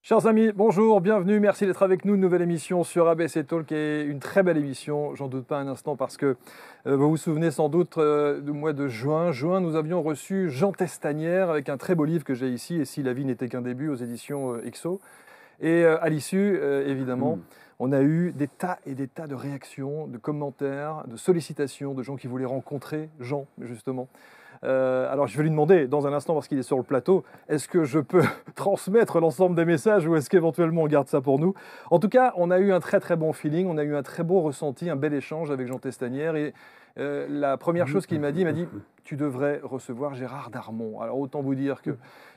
Chers amis, bonjour, bienvenue, merci d'être avec nous. Une nouvelle émission sur ABC Talk et une très belle émission, j'en doute pas un instant, parce que vous vous souvenez sans doute du mois de juin. Nous avions reçu Jean Testanière avec un très beau livre que j'ai ici, Et si la vie n'était qu'un début, aux éditions XO. Et à l'issue, évidemment, on a eu des tas et des tas de réactions, de commentaires, de sollicitations de gens qui voulaient rencontrer Jean, justement. Alors je vais lui demander dans un instant, parce qu'il est sur le plateau, est-ce que je peux transmettre l'ensemble des messages ou est-ce qu'éventuellement on garde ça pour nous? En tout cas, on a eu un très très bon feeling, on a eu un très beau ressenti, un bel échange avec Jean Testanière. Et la première chose qu'il m'a dit, tu devrais recevoir Gérard Darmon. Alors autant vous dire que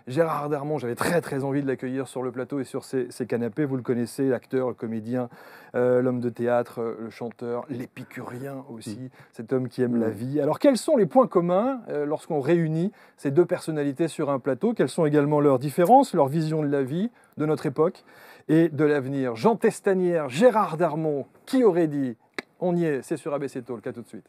Gérard Darmon, j'avais très très envie de l'accueillir sur le plateau et sur ses canapés. Vous le connaissez, l'acteur, le comédien, l'homme de théâtre, le chanteur, l'épicurien aussi, cet homme qui aime la vie. Alors quels sont les points communs lorsqu'on réunit ces deux personnalités sur un plateau? Quelles sont également leurs différences, leur vision de la vie, de notre époque et de l'avenir? Jean Testanière, Gérard Darmon, qui aurait dit? On y est, c'est sur ABC Talk, à tout de suite.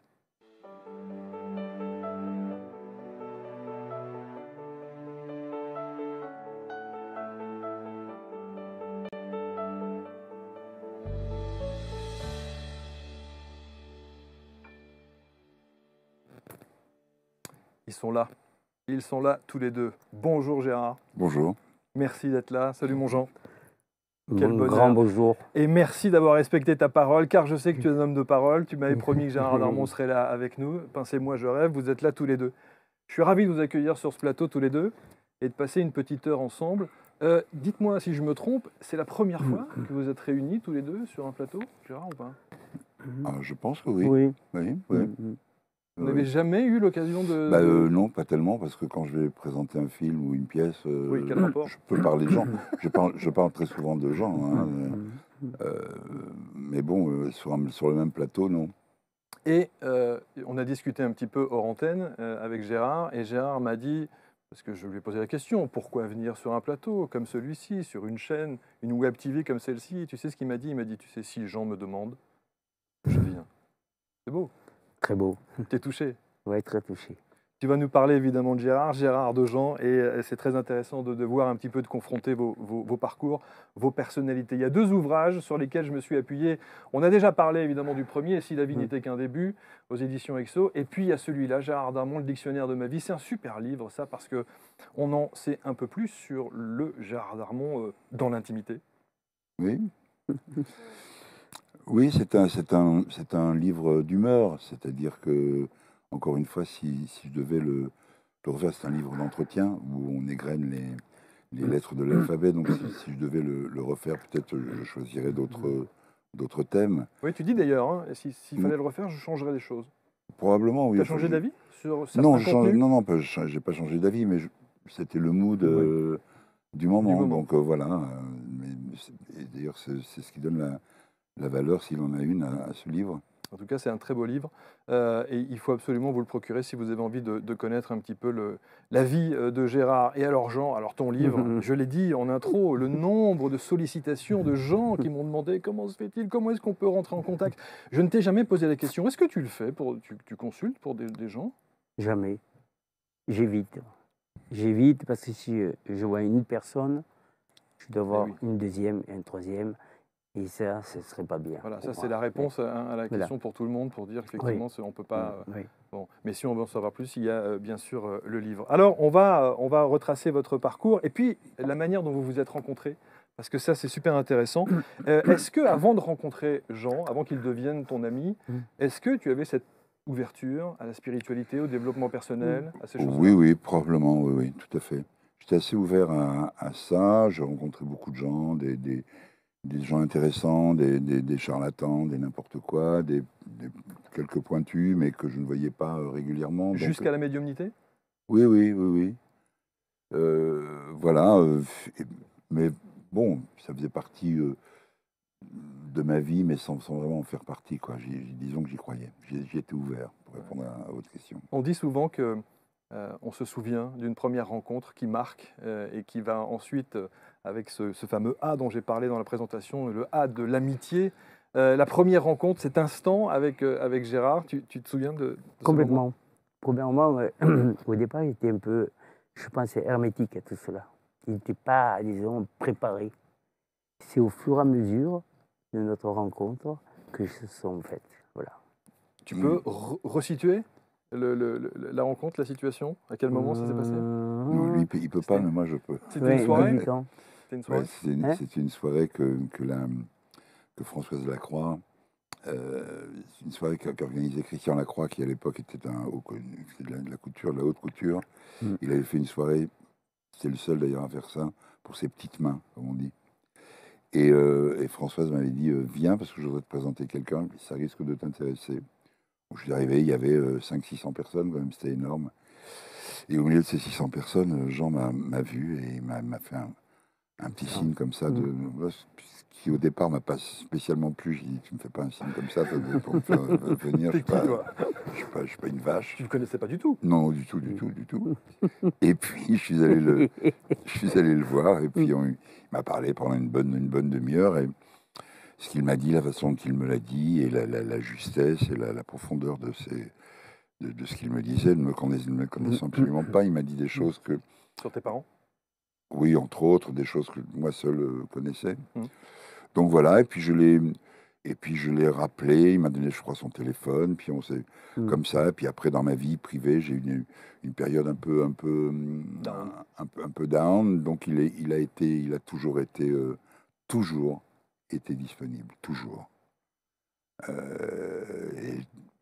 Ils sont là tous les deux. Bonjour Gérard. Bonjour. Merci d'être là. Salut mon Jean. Quel grand bonjour. Et merci d'avoir respecté ta parole, car je sais que tu es un homme de parole. Tu m'avais promis que Gérard Darmon serait là avec nous. Pincez-moi, je rêve. Vous êtes là tous les deux. Je suis ravi de vous accueillir sur ce plateau tous les deux et de passer une petite heure ensemble. Dites-moi si je me trompe, c'est la première fois que vous êtes réunis tous les deux sur un plateau, Gérard, ou pas? Je pense que oui. Oui. Vous n'avez jamais eu l'occasion de... Non, pas tellement, parce que quand je vais présenter un film ou une pièce, quel rapport? je peux parler de gens. Je parle très souvent de gens, hein, mais bon, sur le même plateau, non. Et on a discuté un petit peu hors antenne avec Gérard, et Gérard m'a dit, parce que je lui ai posé la question, pourquoi venir sur un plateau comme celui-ci, sur une chaîne, une web TV comme celle-ci? Tu sais ce qu'il m'a dit? Il m'a dit, tu sais, si Jean me demande, je viens. C'est beau. Très beau. T'es touché? Oui, très touché. Tu vas nous parler évidemment de Gérard de Jean, et c'est très intéressant de voir un petit peu, de confronter vos parcours, vos personnalités. Il y a deux ouvrages sur lesquels je me suis appuyé. On a déjà parlé évidemment du premier, Et si la vie n'était qu'un début, aux éditions XO, et puis il y a celui-là, Gérard Darmon, le dictionnaire de ma vie. C'est un super livre, ça, parce qu'on en sait un peu plus sur le Gérard Darmon dans l'intimité. Oui. Oui, c'est un livre d'humeur, c'est-à-dire que, encore une fois, si je devais le refaire, c'est un livre d'entretien où on égrène les lettres de l'alphabet, donc si je devais le refaire, peut-être je choisirais d'autres thèmes. Oui, tu dis d'ailleurs, hein, s'il fallait le refaire, je changerais des choses. Probablement, oui. Tu as changé d'avis sur certains Non, contenus? j'ai pas changé d'avis, mais c'était le mood du moment. Donc voilà. Et d'ailleurs, c'est ce qui donne la valeur, s'il en a une, à ce livre. En tout cas, c'est un très beau livre et il faut absolument vous le procurer si vous avez envie de connaître un petit peu la vie de Gérard. Et alors Jean, alors ton livre, je l'ai dit en intro, le nombre de sollicitations de gens qui m'ont demandé comment se fait-il, comment est-ce qu'on peut rentrer en contact. Je ne t'ai jamais posé la question, est-ce que tu le fais, tu consultes pour des gens? Jamais. J'évite. J'évite parce que si je vois une personne, je dois voir une deuxième et une troisième. Et ça, ce ne serait pas bien. Voilà, ça c'est la réponse à la question pour tout le monde, pour dire qu'effectivement, on ne peut pas... Bon, mais si on veut en savoir plus, il y a bien sûr le livre. Alors, on va retracer votre parcours et puis la manière dont vous vous êtes rencontrés, parce que ça, c'est super intéressant. Est-ce que, avant de rencontrer Jean, avant qu'il devienne ton ami, est-ce que tu avais cette ouverture à la spiritualité, au développement personnel, à ces choses-là? Oui, probablement, oui, tout à fait. J'étais assez ouvert à ça. J'ai rencontré beaucoup de gens, des gens intéressants, des charlatans, des n'importe quoi, quelques pointus, mais que je ne voyais pas régulièrement. Jusqu'à la médiumnité? Oui. Voilà. Mais bon, ça faisait partie de ma vie, mais sans vraiment en faire partie, quoi. Disons que j'y croyais. J'y étais ouvert, pour répondre à votre question. On dit souvent que on se souvient d'une première rencontre qui marque et qui va ensuite, avec ce fameux A dont j'ai parlé dans la présentation, le A de l'amitié. La première rencontre, cet instant avec Gérard, tu te souviens de Complètement. Premièrement, au départ, j'étais un peu, je pensais, hermétique à tout cela. Il n'était pas, disons, préparé c'est au fur et à mesure de notre rencontre que se sont faites. Voilà. Tu peux resituer la rencontre, la situation? À quel moment ça s'est passé? Non, lui, il peut pas, mais moi, je peux. C'était une soirée? 18 ans. C'était une soirée? Ouais, c'était une soirée que Françoise Lacroix, c'est une soirée qu'organisait Christian Lacroix, qui à l'époque était de la couture, de la haute couture. Il avait fait une soirée, c'est le seul d'ailleurs à faire ça, pour ses petites mains, comme on dit. Et Françoise m'avait dit, viens parce que je voudrais te présenter quelqu'un, ça risque de t'intéresser. Je suis arrivé, il y avait 500-600 personnes, quand même, c'était énorme. Et au milieu de ces 600 personnes, Jean m'a vu et il m'a fait un petit signe comme ça, qui au départ m'a pas spécialement plu. J'ai dit, tu me fais pas un signe comme ça pour me faire venir. Je suis pas une vache. Tu ne le connaissais pas du tout? Non, du tout. Et puis, je suis allé le voir et puis il m'a parlé pendant une bonne demi-heure. Et ce qu'il m'a dit, la façon dont il me l'a dit, et la justesse et la profondeur de ce qu'il me disait, ne me connaissant absolument pas, il m'a dit des choses que... Sur tes parents? Oui, entre autres, des choses que moi seul connaissais. Donc voilà, et puis je l'ai rappelé, il m'a donné, je crois, son téléphone, puis on s'est comme ça. Et puis après, dans ma vie privée, j'ai eu une période un peu down. Donc il a toujours été disponible, toujours. Et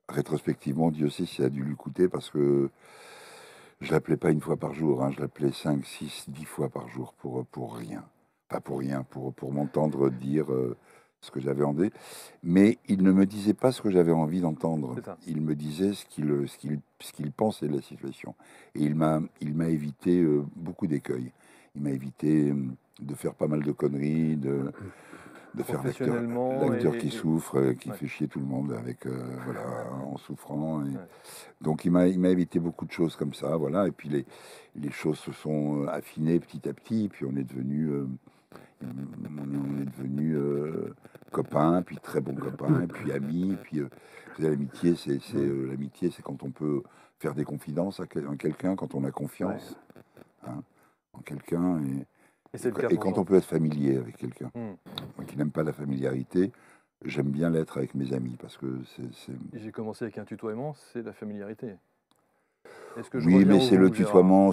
rétrospectivement, Dieu sait si ça a dû lui coûter, parce que je l'appelais pas une fois par jour, hein, je l'appelais 5, 6, 10 fois par jour pour rien. Pas pour rien, pour m'entendre dire ce que j'avais envie. Mais il ne me disait pas ce que j'avais envie d'entendre. Il me disait ce qu'il pensait de la situation. Et il m'a évité beaucoup d'écueils. Il m'a évité de faire pas mal de conneries, de faire l'acteur qui souffre, qui fait chier tout le monde en souffrant. Donc il m'a évité beaucoup de choses comme ça, voilà. Et puis les choses se sont affinées petit à petit. Puis on est devenu copains, puis très bons copains, et puis amis. Et puis l'amitié, c'est quand on peut faire des confidences à quelqu'un, quand on a confiance en quelqu'un. Et quand on peut être familier avec quelqu'un. Moi qui n'aime pas la familiarité, j'aime bien l'être avec mes amis, parce que J'ai commencé avec un tutoiement, c'est la familiarité. Oui, mais c'est le tutoiement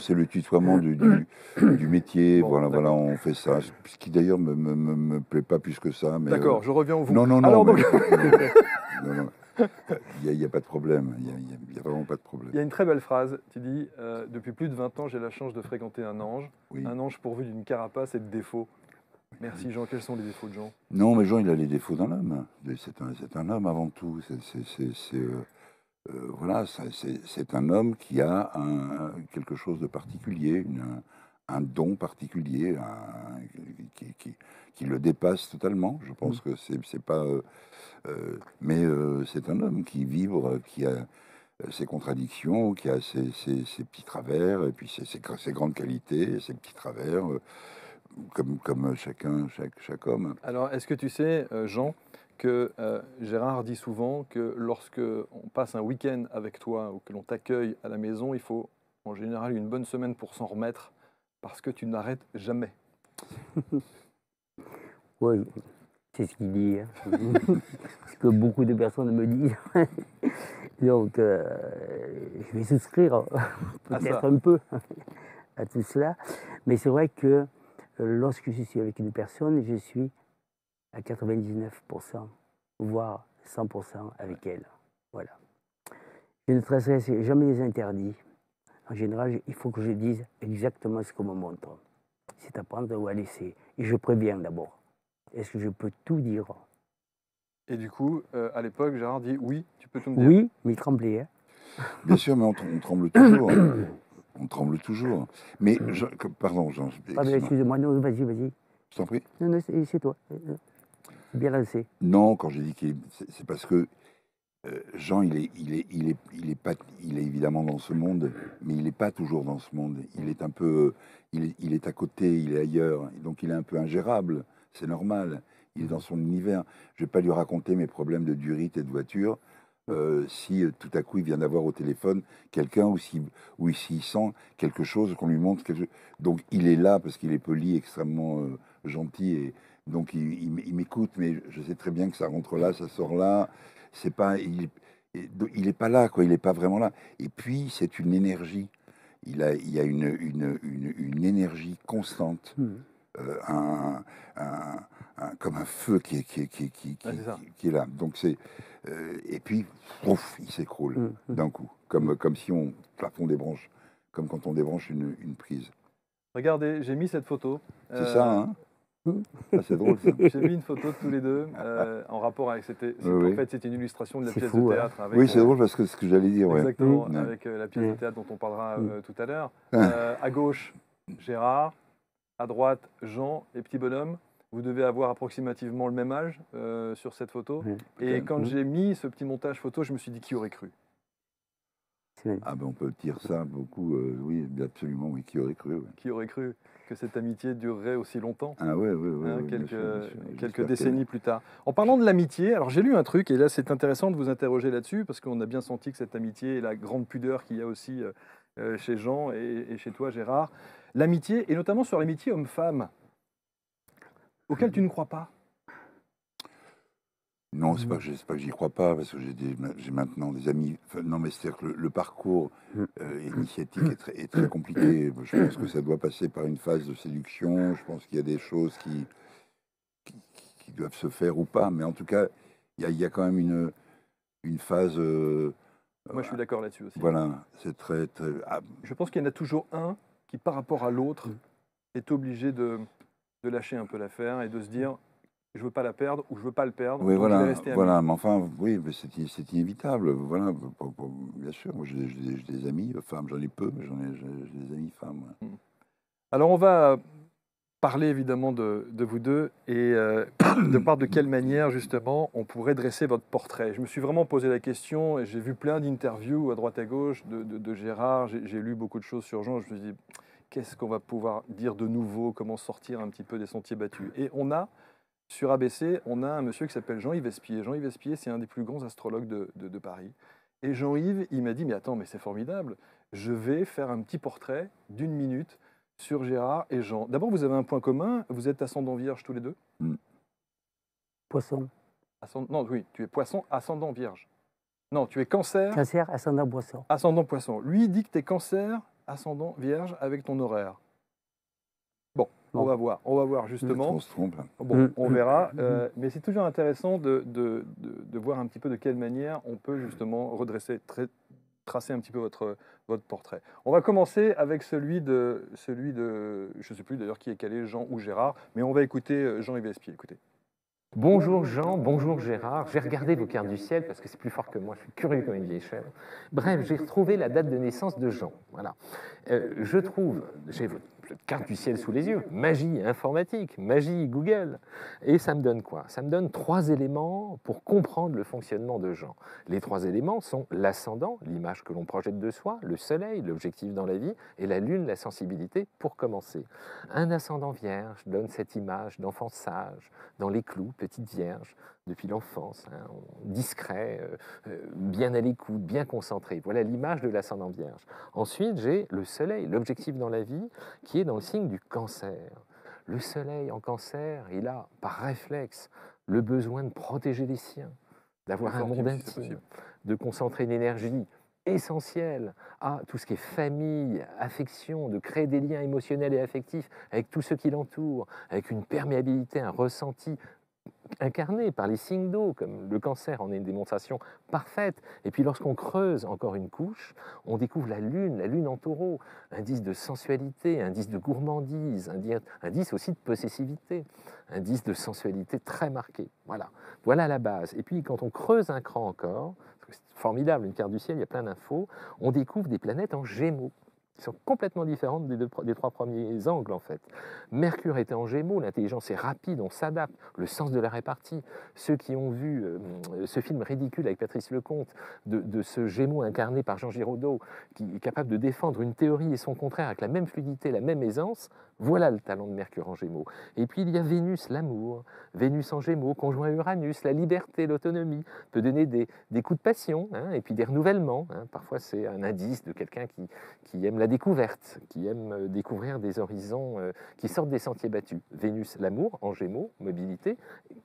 du métier. Bon, voilà, on fait ça. Ce qui d'ailleurs me plaît pas plus que ça. D'accord, je reviens au vous. Non. Alors, donc... non. Il n'y a pas de problème. Il n'y a vraiment pas de problème. Il y a une très belle phrase. Tu dis depuis plus de 20 ans, j'ai la chance de fréquenter un ange. Oui. Un ange pourvu d'une carapace et de défauts. Merci Jean. Quels sont les défauts de Jean? Non, mais Jean, il a les défauts d'un homme. C'est un homme avant tout. Voilà, c'est un homme qui a quelque chose de particulier, un don particulier qui le dépasse totalement. Je pense que c'est pas... mais c'est un homme qui vibre, qui a ses contradictions, qui a ses petits travers, et puis ses grandes qualités, ses petits travers, comme chaque homme. Alors, est-ce que tu sais, Jean, que Gérard dit souvent que lorsque on passe un week-end avec toi ou que l'on t'accueille à la maison, il faut en général une bonne semaine pour s'en remettre parce que tu n'arrêtes jamais. Oui, c'est ce qu'il dit. Ce que beaucoup de personnes me disent. Donc, je vais souscrire peut-être un peu à tout cela. Mais c'est vrai que lorsque je suis avec une personne, je suis à 99%, voire 100% avec elle. Voilà. Je ne tracerai jamais les interdits. En général, il faut que je dise exactement ce qu'on me montre. C'est à prendre ou à laisser. Et je préviens d'abord. Est-ce que je peux tout dire? Et du coup, à l'époque, Gérard dit oui, tu peux tout me dire. Oui, mais il tremblait. Hein. Bien sûr, mais on tremble toujours. On tremble toujours. Mais, pardon, Jean. Excuse-moi, non, vas-y. Je t'en prie. Non, c'est toi. Bien lancé. Non, quand j'ai dit c'est parce que Jean, il est évidemment dans ce monde, mais il n'est pas toujours dans ce monde. Il est un peu, il est à côté, il est ailleurs, donc il est un peu ingérable. C'est normal. Il est dans son univers. Je vais pas lui raconter mes problèmes de durite et de voiture. si tout à coup il vient d'avoir au téléphone quelqu'un ou s'il sent quelque chose, qu'on lui montre quelque chose. Donc il est là parce qu'il est poli, extrêmement gentil, et donc il m'écoute, mais je sais très bien que ça rentre là, ça sort là. C'est pas, il est pas là, quoi. Il est pas vraiment là. Et puis c'est une énergie. Il y a une énergie constante, un, un- comme un feu qui est là. Donc et puis, ouf, il s'écroule d'un coup, comme si on plafond des branches, comme quand on débranche une prise. Regardez, j'ai mis cette photo. C'est ça, hein? Ah, c'est drôle, ça. J'ai mis une photo de tous les deux en rapport avec. En fait, c'était une illustration de la pièce de théâtre. Avec, oui, c'est drôle parce que c'est ce que j'allais dire. Exactement, avec la pièce de théâtre dont on parlera tout à l'heure. À gauche, Gérard. À droite, Jean et petit bonhomme. Vous devez avoir approximativement le même âge sur cette photo. Et quand j'ai mis ce petit montage photo, je me suis dit qui aurait cru. Ah ben on peut dire ça beaucoup, oui, absolument, oui, qui aurait cru. Ouais. Qui aurait cru que cette amitié durerait aussi longtemps, ah oui, quelques décennies plus tard. En parlant de l'amitié, alors j'ai lu un truc, et là c'est intéressant de vous interroger là-dessus, parce qu'on a bien senti que cette amitié et la grande pudeur qu'il y a aussi chez Jean et chez toi Gérard, l'amitié, et notamment sur l'amitié homme-femme, auquel tu ne crois pas. Non, c'est pas que j'y crois pas, parce que j'ai maintenant des amis. Enfin, non, mais c'est-à-dire que le parcours initiatique est très compliqué. Je pense que ça doit passer par une phase de séduction. Je pense qu'il y a des choses qui doivent se faire ou pas. Mais en tout cas, il y a quand même une phase. Moi, je suis d'accord là-dessus aussi. Voilà, c'est très. Je pense qu'il y en a toujours un qui, par rapport à l'autre, est obligé de lâcher un peu l'affaire et de se dire. Je veux pas la perdre ou je veux pas le perdre. Oui, voilà, je vais rester ami. mais enfin, oui, mais c'est inévitable. Voilà, bien sûr. Moi, j'ai des amis femmes, j'en ai peu, mais j'ai des amis femmes. Ouais. Alors, on va parler évidemment de vous deux et de quelle manière, justement, on pourrait dresser votre portrait. Je me suis vraiment posé la question et j'ai vu plein d'interviews à droite à gauche de Gérard. J'ai lu beaucoup de choses sur Jean. Je me suis dit, qu'est-ce qu'on va pouvoir dire de nouveau? Comment sortir un petit peu des sentiers battus? Et sur ABC, on a un monsieur qui s'appelle Jean-Yves Espier. Jean-Yves Espier, c'est un des plus grands astrologues de Paris. Et Jean-Yves, il m'a dit, mais attends, mais c'est formidable, je vais faire un petit portrait d'1 minute sur Gérard et Jean. D'abord, vous avez un point commun, vous êtes ascendant vierge tous les deux. Poisson. Non, oui, tu es poisson, ascendant vierge. Non, tu es cancer. Cancer, ascendant poisson. Ascendant poisson. Lui, il dit que tu es cancer, ascendant vierge avec ton horaire. On va voir justement. On se trompe. Bon, on verra. Mais c'est toujours intéressant de voir un petit peu de quelle manière on peut justement redresser, tracer un petit peu votre portrait. On va commencer avec celui de je ne sais plus d'ailleurs qui est calé, Jean ou Gérard, mais on va écouter Jean-Yves Espier. Écoutez. Bonjour Jean, bonjour Gérard. J'ai regardé vos cartes du ciel parce que c'est plus fort que moi, je suis curieux comme une vieille chèvre. Bref, j'ai retrouvé la date de naissance de Jean. Voilà. J'ai votre carte du ciel sous les yeux, magie informatique, magie Google. Et ça me donne quoi? Ça me donne 3 éléments pour comprendre le fonctionnement de Jean. Les 3 éléments sont l'ascendant, l'image que l'on projette de soi, le soleil, l'objectif dans la vie, et la lune, la sensibilité, pour commencer. Un ascendant vierge donne cette image d'enfant sage, dans les clous, petite vierge, depuis l'enfance, hein, discret, bien à l'écoute, bien concentré. Voilà l'image de l'ascendant vierge. Ensuite, j'ai le soleil, l'objectif dans la vie, qui est dans le signe du cancer. Le soleil en cancer, il a, par réflexe, le besoin de protéger les siens, d'avoir un monde intime, de concentrer une énergie essentielle à tout ce qui est famille, affection, de créer des liens émotionnels et affectifs avec tous ceux qui l'entourent, avec une perméabilité, un ressenti incarné par les signes d'eau, comme le cancer en est une démonstration parfaite. Et puis lorsqu'on creuse encore une couche, on découvre la lune en taureau, indice de sensualité, indice de gourmandise, indice aussi de possessivité, indice de sensualité très marqué. Voilà la base. Et puis quand on creuse un cran encore, c'est formidable, une carte du ciel, il y a plein d'infos, on découvre des planètes en Gémeaux. qui sont complètement différentes des trois premiers angles, en fait. Mercure était en Gémeaux, l'intelligence est rapide, on s'adapte, le sens de la répartie. Ceux qui ont vu ce film ridicule avec Patrice Lecomte, de ce Gémeaux incarné par Jean Giraudoux, qui est capable de défendre une théorie et son contraire avec la même fluidité, la même aisance, voilà le talent de Mercure en Gémeaux. Et puis il y a Vénus, l'amour. Vénus en Gémeaux, conjoint Uranus, la liberté, l'autonomie, peut donner des coups de passion, hein, et puis des renouvellements. Hein. Parfois c'est un indice de quelqu'un qui aime la découverte, qui aime découvrir des horizons qui sortent des sentiers battus. Vénus, l'amour en Gémeaux, mobilité,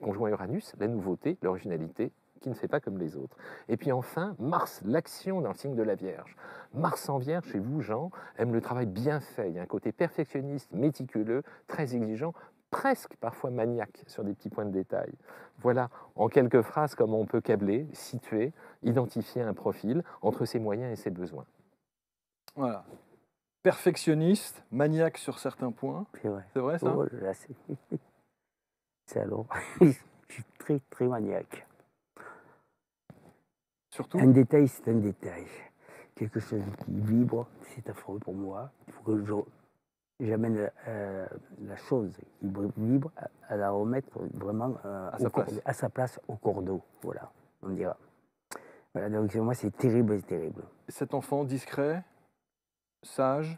conjoint Uranus, la nouveauté, l'originalité, qui ne fait pas comme les autres. Et puis enfin, Mars, l'action dans le signe de la Vierge. Mars en Vierge, chez vous, Jean, aime le travail bien fait. Il y a un côté perfectionniste, méticuleux, très exigeant, presque parfois maniaque sur des petits points de détail. Voilà, en quelques phrases, comment on peut câbler, situer, identifier un profil entre ses moyens et ses besoins. Voilà. Perfectionniste, maniaque sur certains points. C'est vrai ça? Oh, là, c'est alors. Je suis très, très maniaque. Surtout. Un détail, c'est un détail. Quelque chose qui vibre, c'est affreux pour moi. Il faut que j'amène la chose qui vibre à la remettre vraiment à sa place au cours d'eau. Voilà, on dira. Voilà, donc moi, c'est terrible, c'est terrible. Et cet enfant discret, sage,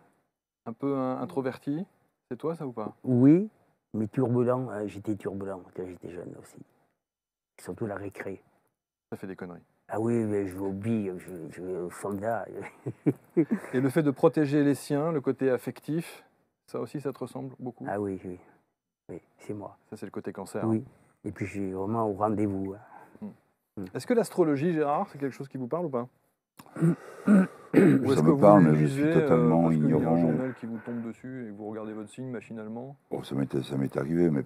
un peu introverti, c'est toi ça ou pas? Oui, mais turbulent. J'étais turbulent quand j'étais jeune aussi. Surtout la récré. Ça fait des conneries. Ah oui, mais je vais au billes, je vais au soldat. Et le fait de protéger les siens, le côté affectif, ça aussi, ça te ressemble beaucoup? Ah oui, oui, oui, c'est moi. Ça, c'est le côté cancer. Oui, et puis je suis vraiment au rendez-vous. Est-ce que l'astrologie, Gérard, c'est quelque chose qui vous parle ou pas? Ça me parle, mais je suis totalement parce ignorant. Il y a un journal qui vous tombe dessus et vous regardez votre signe machinalement. Bon, ça m'est arrivé, mais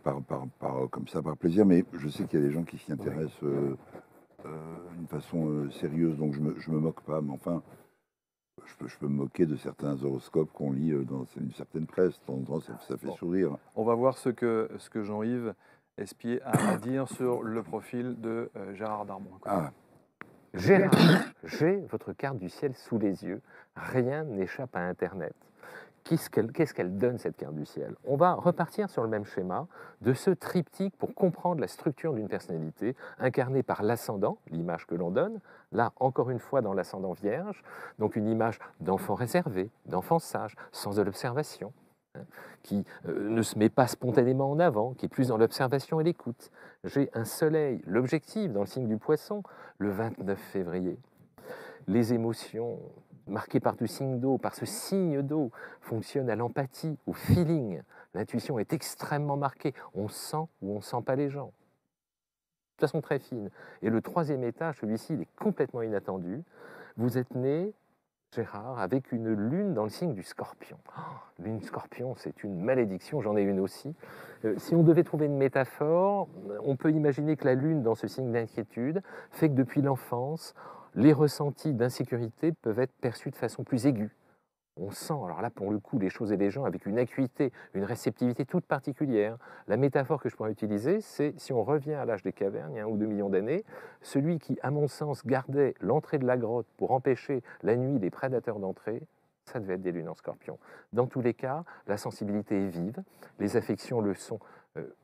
comme ça, par plaisir. Mais je sais qu'il y a des gens qui s'y intéressent d'une façon sérieuse, donc je me moque pas. Mais enfin, je peux me moquer de certains horoscopes qu'on lit dans une certaine presse. De temps en temps, ça fait sourire. On va voir ce que Jean-Yves Espier a à dire sur le profil de Gérard Darmon. Gérard, j'ai votre carte du ciel sous les yeux. Rien n'échappe à Internet. Qu'est-ce qu'elle donne, cette carte du ciel? On va repartir sur le même schéma de ce triptyque pour comprendre la structure d'une personnalité incarnée par l'ascendant, l'image que l'on donne, là, encore une fois, dans l'ascendant vierge, donc une image d'enfant réservé, d'enfant sage, sens de l'observation, qui ne se met pas spontanément en avant, qui est plus dans l'observation et l'écoute. J'ai un soleil, l'objectif, dans le signe du poisson, le 29 février. Les émotions marquées par du signe d'eau, par ce signe d'eau, fonctionnent à l'empathie, au feeling. L'intuition est extrêmement marquée. On sent ou on ne sent pas les gens. De façon très fine. Et le troisième étage, celui-ci, il est complètement inattendu. Vous êtes né, Gérard, avec une lune dans le signe du Scorpion. Oh, lune Scorpion, c'est une malédiction, j'en ai une aussi. Si on devait trouver une métaphore, on peut imaginer que la lune, dans ce signe d'inquiétude, fait que depuis l'enfance, les ressentis d'insécurité peuvent être perçus de façon plus aiguë. On sent, alors là, pour le coup, les choses et les gens avec une acuité, une réceptivité toute particulière. La métaphore que je pourrais utiliser, c'est, si on revient à l'âge des cavernes, il y a 1 ou 2 millions d'années, celui qui, à mon sens, gardait l'entrée de la grotte pour empêcher la nuit des prédateurs d'entrer, ça devait être des lunes en Scorpion. Dans tous les cas, la sensibilité est vive, les affections le sont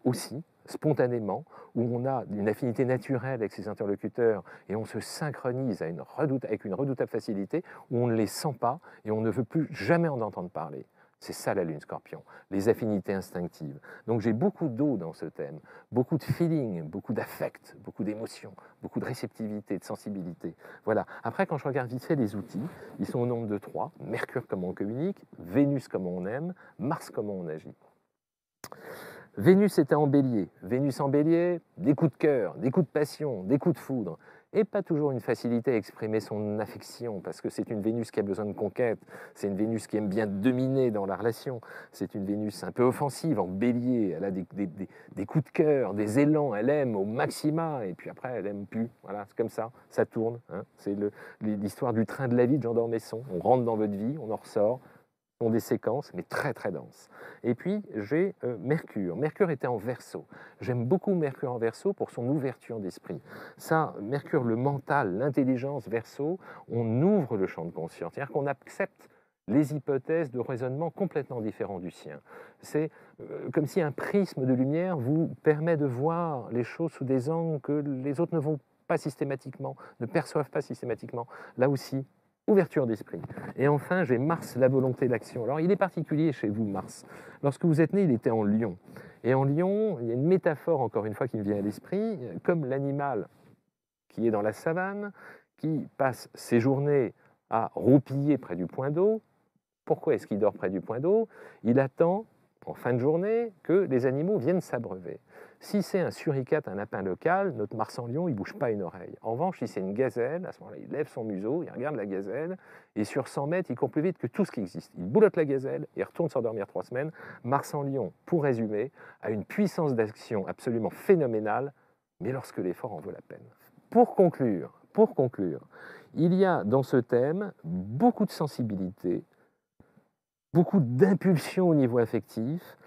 aussi, spontanément, où on a une affinité naturelle avec ses interlocuteurs et on se synchronise avec une redoutable facilité, où on ne les sent pas et on ne veut plus jamais en entendre parler. C'est ça la lune Scorpion, les affinités instinctives. Donc j'ai beaucoup d'eau dans ce thème, beaucoup de feeling, beaucoup d'affect, beaucoup d'émotions, beaucoup de réceptivité, de sensibilité. Voilà. Après, quand je regarde vite fait les outils, ils sont au nombre de 3. Mercure, comment on communique, Vénus, comment on aime, Mars, comment on agit. Vénus était en bélier. Vénus en bélier, des coups de cœur, des coups de passion, des coups de foudre. Et pas toujours une facilité à exprimer son affection, parce que c'est une Vénus qui a besoin de conquête, c'est une Vénus qui aime bien dominer dans la relation, c'est une Vénus un peu offensive, en bélier, elle a des coups de cœur, des élans, elle aime au maxima, et puis après elle aime plus. Voilà, c'est comme ça tourne. Hein. C'est l'histoire du train de la vie de Jean d'Ormesson. On rentre dans votre vie, on en ressort. Des séquences, mais très très denses. Et puis j'ai Mercure. Mercure était en Verseau. J'aime beaucoup Mercure en Verseau pour son ouverture d'esprit. Ça, Mercure, le mental, l'intelligence Verseau, on ouvre le champ de conscience. C'est-à-dire qu'on accepte les hypothèses de raisonnement complètement différents du sien. C'est comme si un prisme de lumière vous permet de voir les choses sous des angles que les autres ne vont pas systématiquement, ne perçoivent pas systématiquement. Là aussi, ouverture d'esprit. Et enfin, j'ai Mars, la volonté d'action. Alors, il est particulier chez vous, Mars. Lorsque vous êtes né, il était en Lion. Et en Lion, il y a une métaphore, encore une fois, qui me vient à l'esprit, comme l'animal qui est dans la savane, qui passe ses journées à roupiller près du point d'eau. Pourquoi est-ce qu'il dort près du point d'eau? Il attend, en fin de journée, que les animaux viennent s'abreuver. Si c'est un suricate, un lapin local, notre Mars en Lion, il ne bouge pas une oreille. En revanche, si c'est une gazelle, à ce moment-là, il lève son museau, il regarde la gazelle, et sur 100 mètres, il court plus vite que tout ce qui existe. Il boulotte la gazelle, et retourne s'endormir 3 semaines. Mars en Lion, pour résumer, a une puissance d'action absolument phénoménale, mais lorsque l'effort en vaut la peine. Pour conclure, il y a dans ce thème beaucoup de sensibilité, beaucoup d'impulsion au niveau affectif.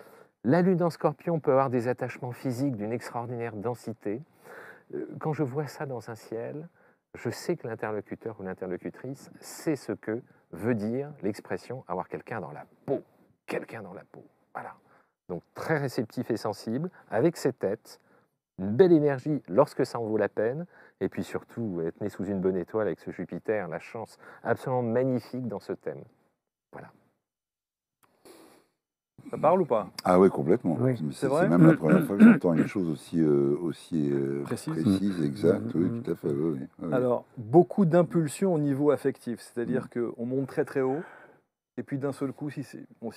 La lune en Scorpion peut avoir des attachements physiques d'une extraordinaire densité. Quand je vois ça dans un ciel, je sais que l'interlocuteur ou l'interlocutrice sait ce que veut dire l'expression avoir quelqu'un dans la peau. Quelqu'un dans la peau. Voilà. Donc très réceptif et sensible, avec ses têtes, une belle énergie lorsque ça en vaut la peine, et puis surtout être né sous une bonne étoile avec ce Jupiter, la chance absolument magnifique dans ce thème. Voilà. Ça parle ou pas? Ah oui, complètement. Oui. C'est vrai même la première fois que j'entends une chose aussi Précise. exacte. Oui, tout à fait. Oui, oui. Alors, beaucoup d'impulsion au niveau affectif, c'est-à-dire qu'on monte très très haut, et puis d'un seul coup, si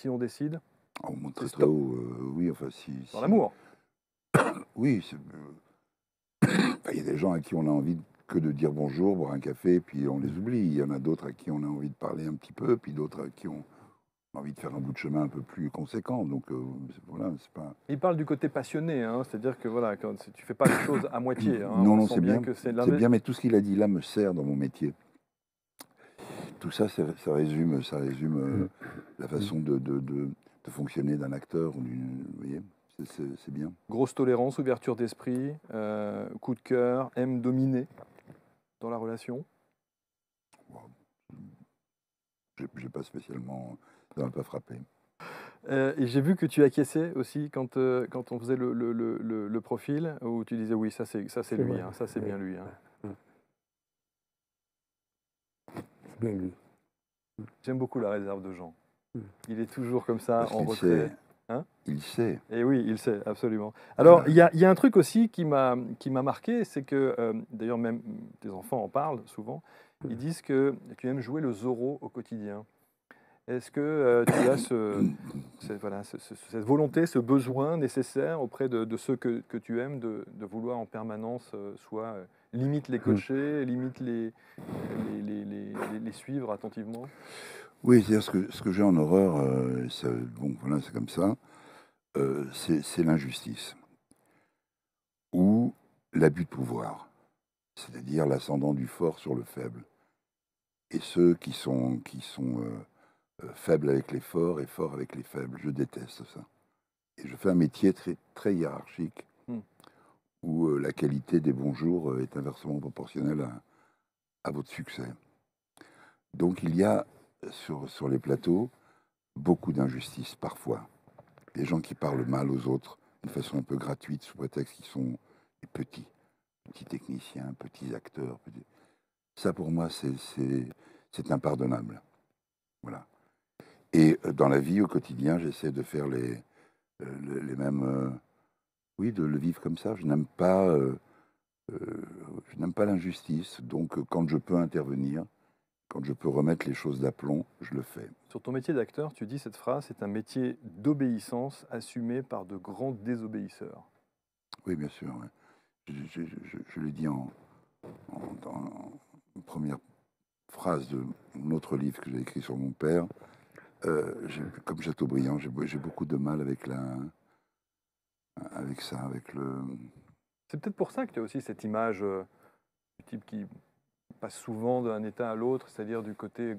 on décide, On monte très c'est très stop. haut. Oui, enfin, Dans l'amour. Oui, il y a des gens à qui on a envie que de dire bonjour, boire un café, puis on les oublie. Il y en a d'autres à qui on a envie de parler un petit peu, puis d'autres à qui on a envie de faire un bout de chemin un peu plus conséquent. Donc voilà, c'est pas. Il parle du côté passionné, hein, c'est-à-dire que voilà, quand tu fais pas les choses à moitié. Hein, Non, on non, sent c'est bien. que c'est C'est bien, mais tout ce qu'il a dit là me sert dans mon métier. Tout ça, ça résume la façon de fonctionner d'un acteur. Vous voyez, c'est bien. Grosse tolérance, ouverture d'esprit, coup de cœur, aime dominer dans la relation. J'ai pas spécialement, ça m'a pas frappé. Et j'ai vu que tu acquiesçais aussi quand on faisait le profil, où tu disais oui, ça c'est lui, vrai. hein, ça c'est bien lui. Hein. C'est bien lui. J'aime beaucoup la réserve de Jean. Il est toujours comme ça, Parce en qu'il retrait. sait. Hein? Il sait. Et oui, il sait, absolument. Alors, il y a un truc aussi qui m'a marqué, c'est que, d'ailleurs même tes enfants en parlent souvent, ils disent que tu aimes jouer le Zorro au quotidien. Est-ce que tu as cette volonté, ce besoin nécessaire auprès de ceux que tu aimes de vouloir en permanence soit limite les coacher, limite les suivre attentivement? Oui, c'est-à-dire ce que j'ai en horreur, bon, voilà, c'est comme ça, c'est l'injustice ou l'abus de pouvoir, c'est-à-dire l'ascendant du fort sur le faible. Et ceux qui sont faibles avec les forts et forts avec les faibles, je déteste ça. Et je fais un métier très, très hiérarchique où la qualité des bons jours est inversement proportionnelle à votre succès. Donc il y a sur les plateaux beaucoup d'injustice parfois. Des gens qui parlent mal aux autres d'une façon un peu gratuite sous prétexte qu'ils sont des petits techniciens, petits acteurs. Ça pour moi c'est impardonnable. Voilà. Et dans la vie au quotidien, j'essaie de faire les mêmes, oui, de le vivre comme ça. Je n'aime pas l'injustice. Donc quand je peux intervenir, quand je peux remettre les choses d'aplomb, je le fais. Sur ton métier d'acteur, tu dis cette phrase, c'est un métier d'obéissance assumé par de grands désobéisseurs. Oui, bien sûr. Ouais. Je l'ai dit en première phrase de mon autre livre que j'ai écrit sur mon père. Comme Chateaubriand, j'ai beaucoup de mal avec ça, avec le... C'est peut-être pour ça que tu as aussi cette image du type qui passe souvent d'un état à l'autre, c'est-à-dire du côté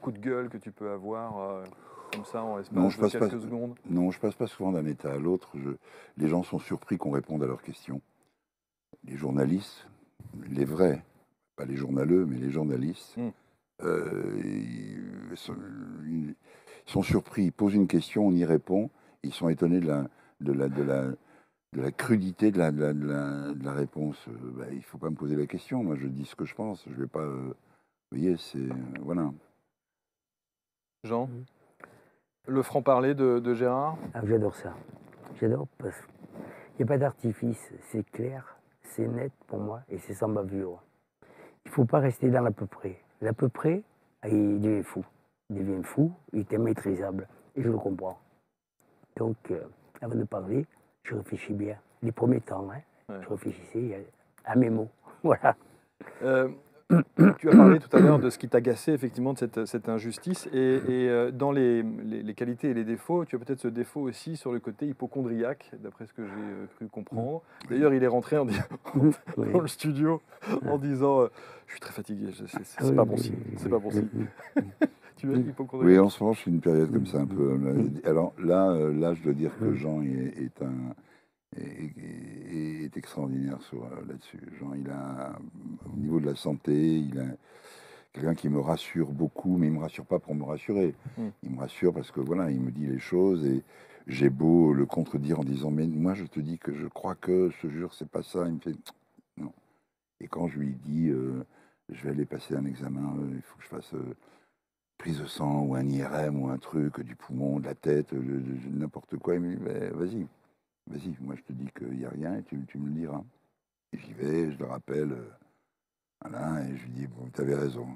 coup de gueule que tu peux avoir comme ça en l'espace de quelques secondes. Non, je passe pas souvent d'un état à l'autre. Les gens sont surpris qu'on réponde à leurs questions. Les journalistes, les vrais, pas les journaleux, mais les journalistes, ils sont surpris, ils posent une question, on y répond, ils sont étonnés de la crudité de la réponse. Il ne faut pas me poser la question, moi je dis ce que je pense, je vais pas... vous voyez, c'est... voilà. Jean, le franc-parler de Gérard? Ah, j'adore ça. J'adore parce qu'il n'y a pas d'artifice, c'est clair, c'est net pour moi et c'est sans bavure. Il ne faut pas rester dans l'à peu près. L'à peu près, il devient fou. Il devient fou, il est immaîtrisable et je le comprends. Donc, avant de parler, je réfléchis bien. Les premiers temps, je réfléchissais à mes mots. Voilà. Tu as parlé tout à l'heure de ce qui t'agaçait effectivement de cette injustice et dans les qualités et les défauts, tu as peut-être ce défaut aussi sur le côté hypocondriaque, d'après ce que j'ai cru comprendre. D'ailleurs, il est rentré dans le studio en disant je suis très fatigué, c'est pas bon signe, c'est pas bon signe. Tu es hypocondriaque. Oui, en ce moment, je suis une période comme ça un peu. Alors là, je dois dire que Jean est extraordinaire là-dessus. Jean, il a, au niveau de la santé, il a quelqu'un qui me rassure beaucoup, mais il ne me rassure pas pour me rassurer. Il me rassure parce que voilà, il me dit les choses et j'ai beau le contredire en disant mais moi je te dis que je crois que, je te jure, c'est pas ça. Il me fait non. Et quand je lui dis je vais aller passer un examen, il faut que je fasse prise de sang ou un IRM ou un truc, du poumon, de la tête, n'importe quoi, il me dit vas-y. Vas-y, moi je te dis qu'il n'y a rien et tu me le diras. Et j'y vais, je le rappelle, voilà, et je lui dis, bon, tu avais raison.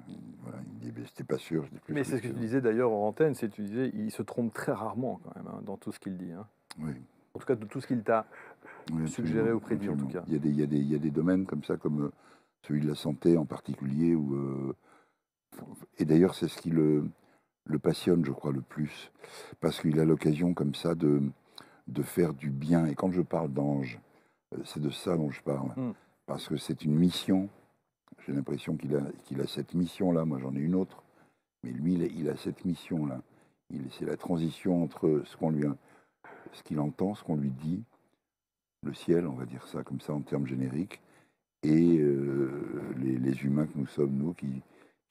Voilà, il me dit, mais j'étais pas sûr. Mais c'est ce que tu disais d'ailleurs en antenne, c'est que tu disais, il se trompe très rarement quand même dans tout ce qu'il dit. Oui. En tout cas, de tout ce qu'il t'a suggéré ou prédit en tout cas. Il y a des domaines comme ça, comme celui de la santé en particulier, et d'ailleurs c'est ce qui le passionne, je crois, le plus, parce qu'il a l'occasion comme ça de faire du bien. Et quand je parle d'ange, c'est de ça dont je parle. Parce que c'est une mission. J'ai l'impression qu'il a cette mission-là. Moi, j'en ai une autre. Mais lui, il a cette mission-là. C'est la transition entre ce qu'il entend, ce qu'on lui dit, le ciel, on va dire ça comme ça en termes génériques, et les humains que nous sommes, nous, qui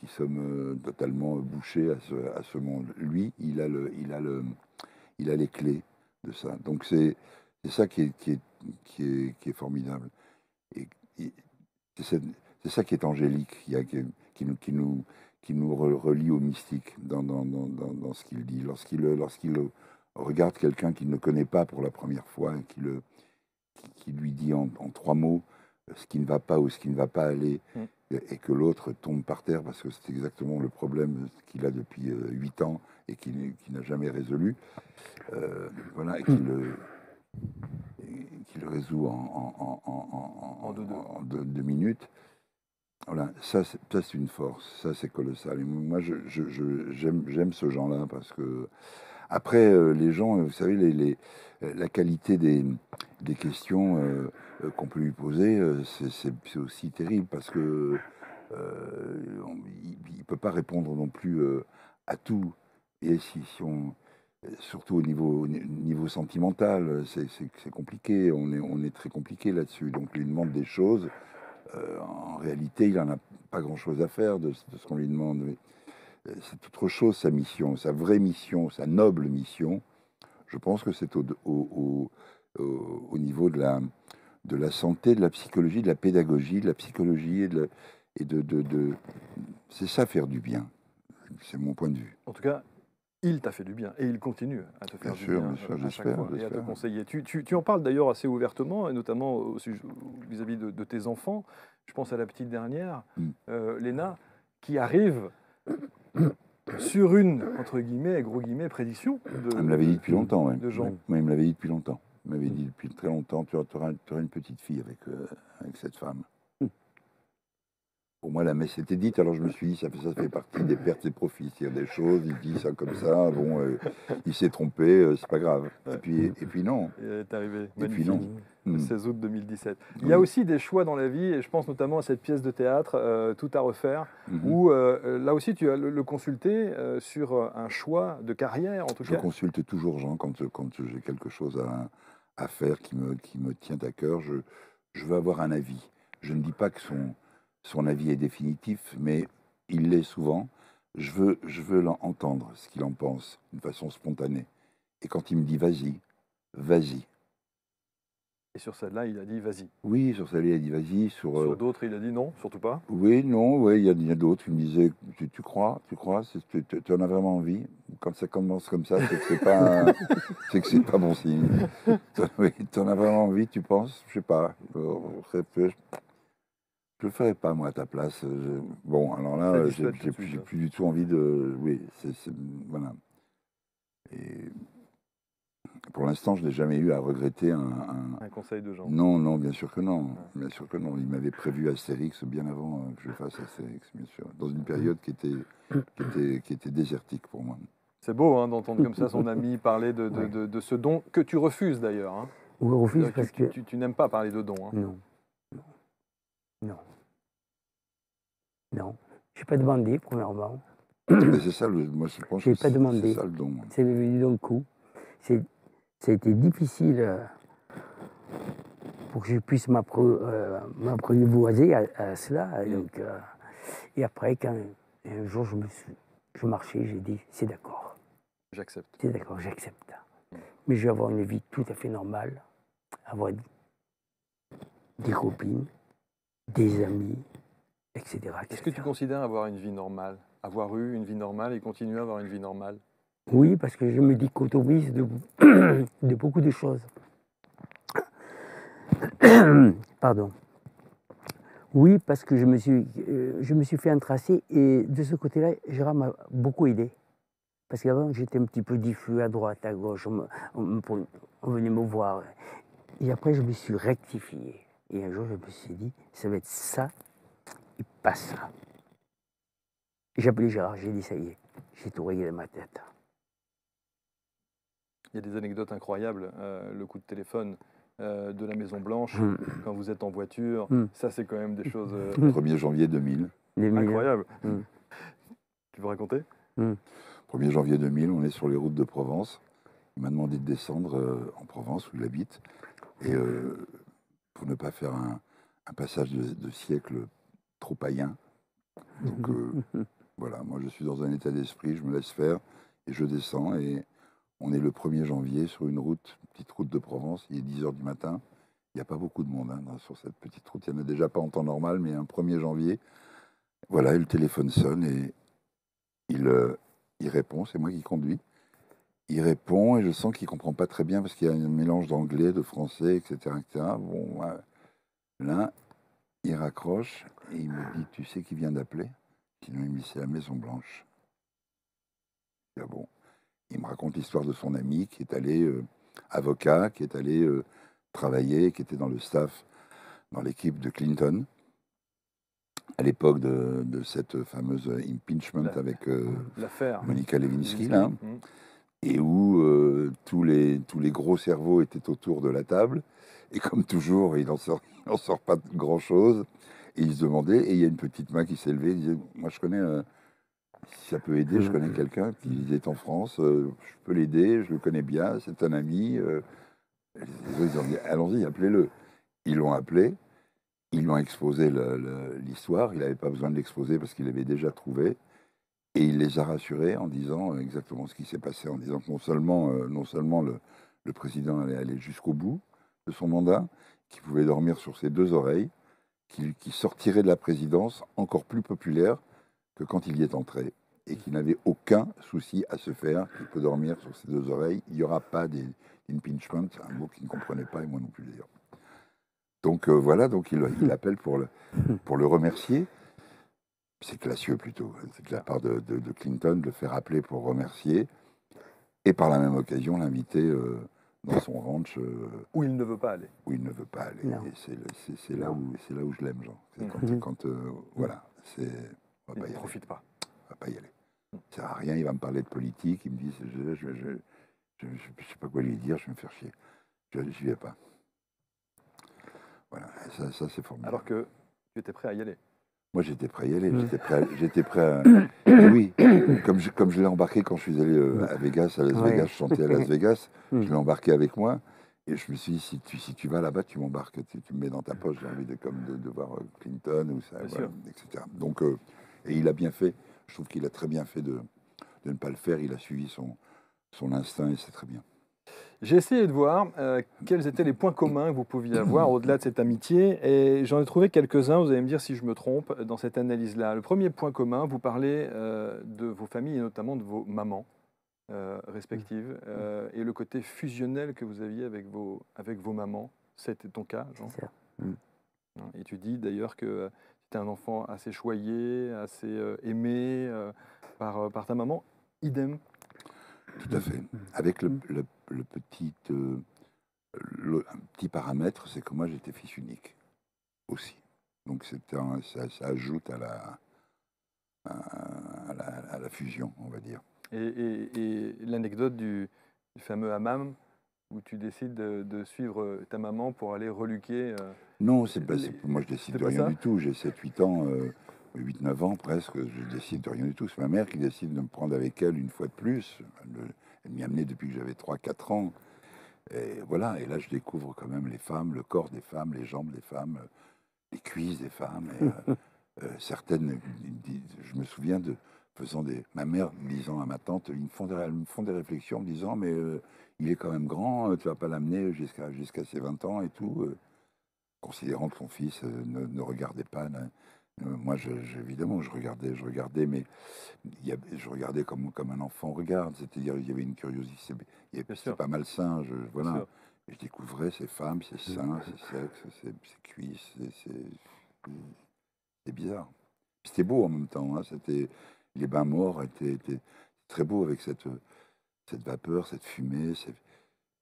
sommes totalement bouchés à ce monde. Lui, il a les clés de ça. Donc c'est ça qui est formidable. Et c'est ça qui est angélique, qui nous relie au mystique dans ce qu'il dit. Lorsqu'il regarde quelqu'un qu'il ne connaît pas pour la première fois, qui lui dit en 3 mots ce qui ne va pas ou ce qui ne va pas aller, et que l'autre tombe par terre parce que c'est exactement le problème qu'il a depuis 8 ans et qu'il n'a jamais résolu. Voilà, et qui le résout en 2 minutes. Voilà, ça c'est une force, ça c'est colossal. Et moi, j'aime ce genre-là parce que après, les gens, vous savez, la qualité des questions qu'on peut lui poser, c'est aussi terrible parce que il peut pas répondre non plus à tout. Et si on surtout au niveau sentimental, c'est compliqué, on est très compliqué là-dessus. Donc, on lui demande des choses. En réalité, il n'en a pas grand-chose à faire de ce qu'on lui demande. C'est autre chose, sa mission, sa vraie mission, sa noble mission. Je pense que c'est au niveau de la santé, de la psychologie, de la pédagogie, de la psychologie c'est ça, faire du bien. C'est mon point de vue. En tout cas, il t'a fait du bien et il continue à te faire du bien bien sûr, à chaque fois et à te conseiller. Tu en parles d'ailleurs assez ouvertement, et notamment vis-à-vis de tes enfants. Je pense à la petite dernière, Léna, qui arrive sur une, entre guillemets, gros guillemets, prédiction Elle me l'avait dit depuis longtemps, de Jean. Oui, il me l'avait dit depuis longtemps. Il m'avait dit depuis très longtemps, tu auras une petite fille avec cette femme. Pour moi, la messe était dite, alors je me suis dit, ça fait partie des pertes et profits. Il y a des choses, il dit ça comme ça, bon, il s'est trompé, c'est pas grave. Et puis non. Il est arrivé, et puis non. Le 16 août 2017. Il y a aussi des choix dans la vie, et je pense notamment à cette pièce de théâtre, Tout à refaire, où là aussi tu as le consulté sur un choix de carrière, en tout cas. Je consulte toujours Jean quand j'ai quelque chose à faire qui me tient à cœur. Je veux avoir un avis. Je ne dis pas que son avis est définitif, mais il l'est souvent. je veux l'entendre, ce qu'il en pense, d'une façon spontanée. Et quand il me dit vas-y, vas-y. Et sur celle-là, il a dit vas-y. Oui, sur celle-là, il a dit vas-y. Sur d'autres, il a dit non, surtout pas. Oui, non, oui, il y a d'autres qui me disaient tu crois, tu en as vraiment envie. Quand ça commence comme ça, c'est que c'est pas bon signe. Oui, tu en as vraiment envie, tu penses, je sais pas. Je le ferais pas moi à ta place. Bon, alors Ça là, dissuade tout j'ai de suite, hein. plus du tout envie de. Oui, voilà. Et pour l'instant, je n'ai jamais eu à regretter Un conseil de Jean. Non, non, bien sûr que non. Bien sûr que non. Il m'avait prévu Astérix bien avant que je fasse Astérix, bien sûr. Dans une période qui était désertique pour moi. C'est beau hein, d'entendre comme ça son ami parler de ce don que tu refuses d'ailleurs. Hein. On le refuse parce que... Tu n'aimes pas parler de don. Hein. Non. Non. Non. Je n'ai pas demandé, premièrement. Mais c'est ça, moi je pense que pas demandé. c'est ça le don. C'est venu d'un coup. Ça a été difficile pour que je puisse m'apprivoiser à cela. Donc, et après, quand un jour je marchais, j'ai dit c'est d'accord. J'accepte. C'est d'accord, j'accepte. Mais je vais avoir une vie tout à fait normale, avoir des copines, des amis, etc. Est-ce que tu considères avoir une vie normale, avoir eu une vie normale et continuer à avoir une vie normale? Oui, parce que je me décautorise de beaucoup de choses. Pardon. Oui, parce que je me suis fait un tracé et de ce côté-là, Gérard m'a beaucoup aidé. Parce qu'avant, j'étais un petit peu diffus à droite, à gauche, on venait me voir. Et après, je me suis rectifié. Et un jour, je me suis dit, ça va être ça et pas ça. J'ai appelé Gérard, j'ai dit, ça y est, j'ai tout réglé dans ma tête. Il y a des anecdotes incroyables, le coup de téléphone de la Maison Blanche, quand vous êtes en voiture, ça c'est quand même des choses... 1er janvier 2000. Incroyable. Tu veux raconter 1er janvier 2000, on est sur les routes de Provence. Il m'a demandé de descendre en Provence, où il habite, et pour ne pas faire un passage de siècle trop païen. Donc voilà, moi je suis dans un état d'esprit, je me laisse faire, et je descends, et on est le 1er janvier sur une route, petite route de Provence, il est 10h du matin. Il n'y a pas beaucoup de monde hein, sur cette petite route. Il n'y en a déjà pas en temps normal, mais un 1er janvier. Voilà, et le téléphone sonne et il répond, c'est moi qui conduis. Il répond et je sens qu'il ne comprend pas très bien parce qu'il y a un mélange d'anglais, de français, etc. Bon, là, il raccroche et il me dit, tu sais qui vient d'appeler? Sinon, il me dit, c'est la Maison Blanche. Ah bon. Il me raconte l'histoire de son ami qui est allé avocat, qui est allé travailler, qui était dans le staff, dans l'équipe de Clinton, à l'époque de cette fameuse impeachment avec Monica Lewinsky, là, et où tous les gros cerveaux étaient autour de la table, et comme toujours, il n'en sort pas grand-chose, et il se demandait, et il y a une petite main qui s'est levée, il disait, moi je connais... si ça peut aider, je connais quelqu'un qui est en France, je peux l'aider, je le connais bien, c'est un ami. Les autres, ils ont dit, allons-y, appelez-le. Ils l'ont appelé, ils lui ont exposé l'histoire, il n'avait pas besoin de l'exposer parce qu'il avait déjà trouvé, et il les a rassurés en disant exactement ce qui s'est passé, en disant que non seulement le président allait aller jusqu'au bout de son mandat, qu'il pouvait dormir sur ses deux oreilles, qu'il sortirait de la présidence encore plus populaire que quand il y est entré, et qu'il n'avait aucun souci à se faire, qu'il peut dormir sur ses deux oreilles. Il n'y aura pas d'impeachment, un mot qu'il ne comprenait pas, et moi non plus d'ailleurs. Donc voilà, donc il appelle pour le remercier. C'est classieux plutôt, c'est de la part de Clinton de le faire appeler pour remercier, et par la même occasion l'inviter dans son ranch. Où il ne veut pas aller. Où il ne veut pas aller. Non. Et c'est là où je l'aime, Jean. Quand voilà, c'est... Il ne profite pas. On va pas y aller. Ça ne sert à rien, il va me parler de politique, il me dit, je ne sais pas quoi lui dire, je vais me faire chier. Je n'y vais pas. Voilà, ça c'est formidable. Alors que tu étais prêt à y aller. Moi j'étais prêt à y aller, j'étais prêt à... Oui, comme je l'ai embarqué quand je suis allé à Vegas, Vegas, je chantais à Las Vegas, je l'ai embarqué avec moi, et je me suis dit, si tu vas là-bas, tu m'embarques, tu me mets dans ta poche, j'ai envie de voir Clinton, ou ça, voilà, etc. Donc... Et il a bien fait. Je trouve qu'il a très bien fait de ne pas le faire. Il a suivi son instinct et c'est très bien. J'ai essayé de voir quels étaient les points communs que vous pouviez avoir au-delà de cette amitié et j'en ai trouvé quelques-uns, vous allez me dire si je me trompe, dans cette analyse-là. Le premier point commun, vous parlez de vos familles et notamment de vos mamans respectives et le côté fusionnel que vous aviez avec vos mamans. C'était ton cas, Jean? C'est ça. Et tu dis d'ailleurs que tu es un enfant assez choyé, assez aimé par ta maman. Idem. Tout à fait. Avec un petit paramètre, c'est que moi j'étais fils unique aussi. Donc ça ajoute à la fusion, on va dire. Et l'anecdote du fameux hammam où tu décides de suivre ta maman pour aller reluquer. Non, moi je décide c'est de pas rien ça du tout. J'ai 7-8 ans, 8-9 ans presque, je décide de rien du tout. C'est ma mère qui décide de me prendre avec elle une fois de plus. Elle m'y a amené depuis que j'avais 3-4 ans. Et voilà, et là je découvre quand même les femmes, le corps des femmes, les jambes des femmes, les cuisses des femmes. Et, certaines, je me souviens de ma mère disant à ma tante, elles me font des réflexions en me disant, mais il est quand même grand, tu vas pas l'amener jusqu'à ses 20 ans et tout, considérant que son fils ne regardait pas. Moi, évidemment, je regardais, mais je regardais comme un enfant regarde, c'est-à-dire il y avait une curiosité, c'est pas malsain, voilà. Et je découvrais ces femmes, ces seins, ces sexes, ces cuisses, c'est bizarre. C'était beau en même temps, hein, les bains morts étaient très beaux avec cette vapeur, cette fumée,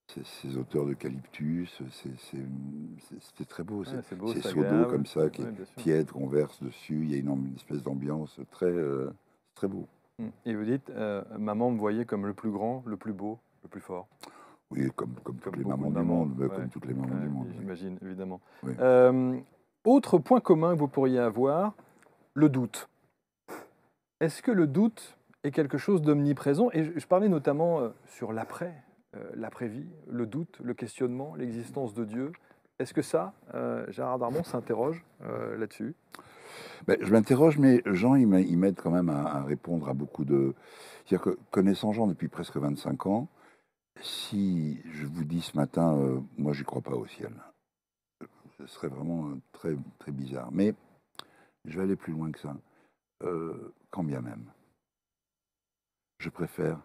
ces odeurs d'eucalyptus, c'était très beau. Ouais, c'est beau, Ces c'est seaux d'eau agréable. comme ça, qui Ouais, est bien sûr. tiède, qu'on verse dessus, il y a une espèce d'ambiance très beau. Et vous dites, maman me voyait comme le plus grand, le plus beau, le plus fort. Oui, comme toutes les beaucoup mamans de du mamans, monde, ouais. comme toutes les mamans du monde. Oui. J'imagine, évidemment. Oui. Autre point commun que vous pourriez avoir, le doute. Est-ce que le doute est quelque chose d'omniprésent? Et je parlais notamment sur l'après-vie, le doute, le questionnement, l'existence de Dieu. Est-ce que ça, Gérard Darmon s'interroge là-dessus? Ben, je m'interroge, mais Jean, il m'aide quand même à répondre à beaucoup de... C'est-à-dire que, connaissant Jean depuis presque 25 ans, si je vous dis ce matin, moi, j'y crois pas au ciel, ce serait vraiment très, très bizarre. Mais je vais aller plus loin que ça. Quand bien même, je préfère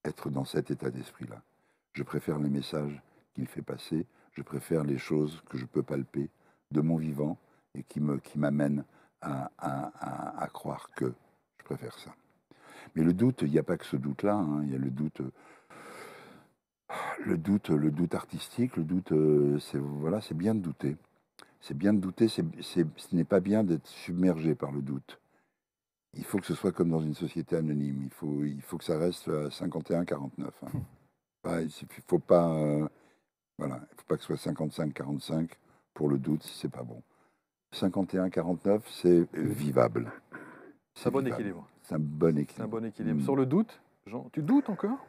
être dans cet état d'esprit-là. Je préfère les messages qu'il fait passer, je préfère les choses que je peux palper de mon vivant et qui m'amènent à croire que je préfère ça. Mais le doute, il n'y a pas que ce doute-là, hein, il y a le doute artistique, le doute, c'est bien de douter. C'est bien de douter, ce n'est pas bien d'être submergé par le doute. Il faut que ce soit comme dans une société anonyme. Il faut que ça reste à 51-49. Hein. Il ne faut pas, voilà, il faut pas que ce soit 55-45 pour le doute si c'est pas bon. 51-49, c'est vivable. C'est un bon équilibre. C'est un bon équilibre. C'est un bon équilibre. Sur le doute, Jean, tu doutes encore?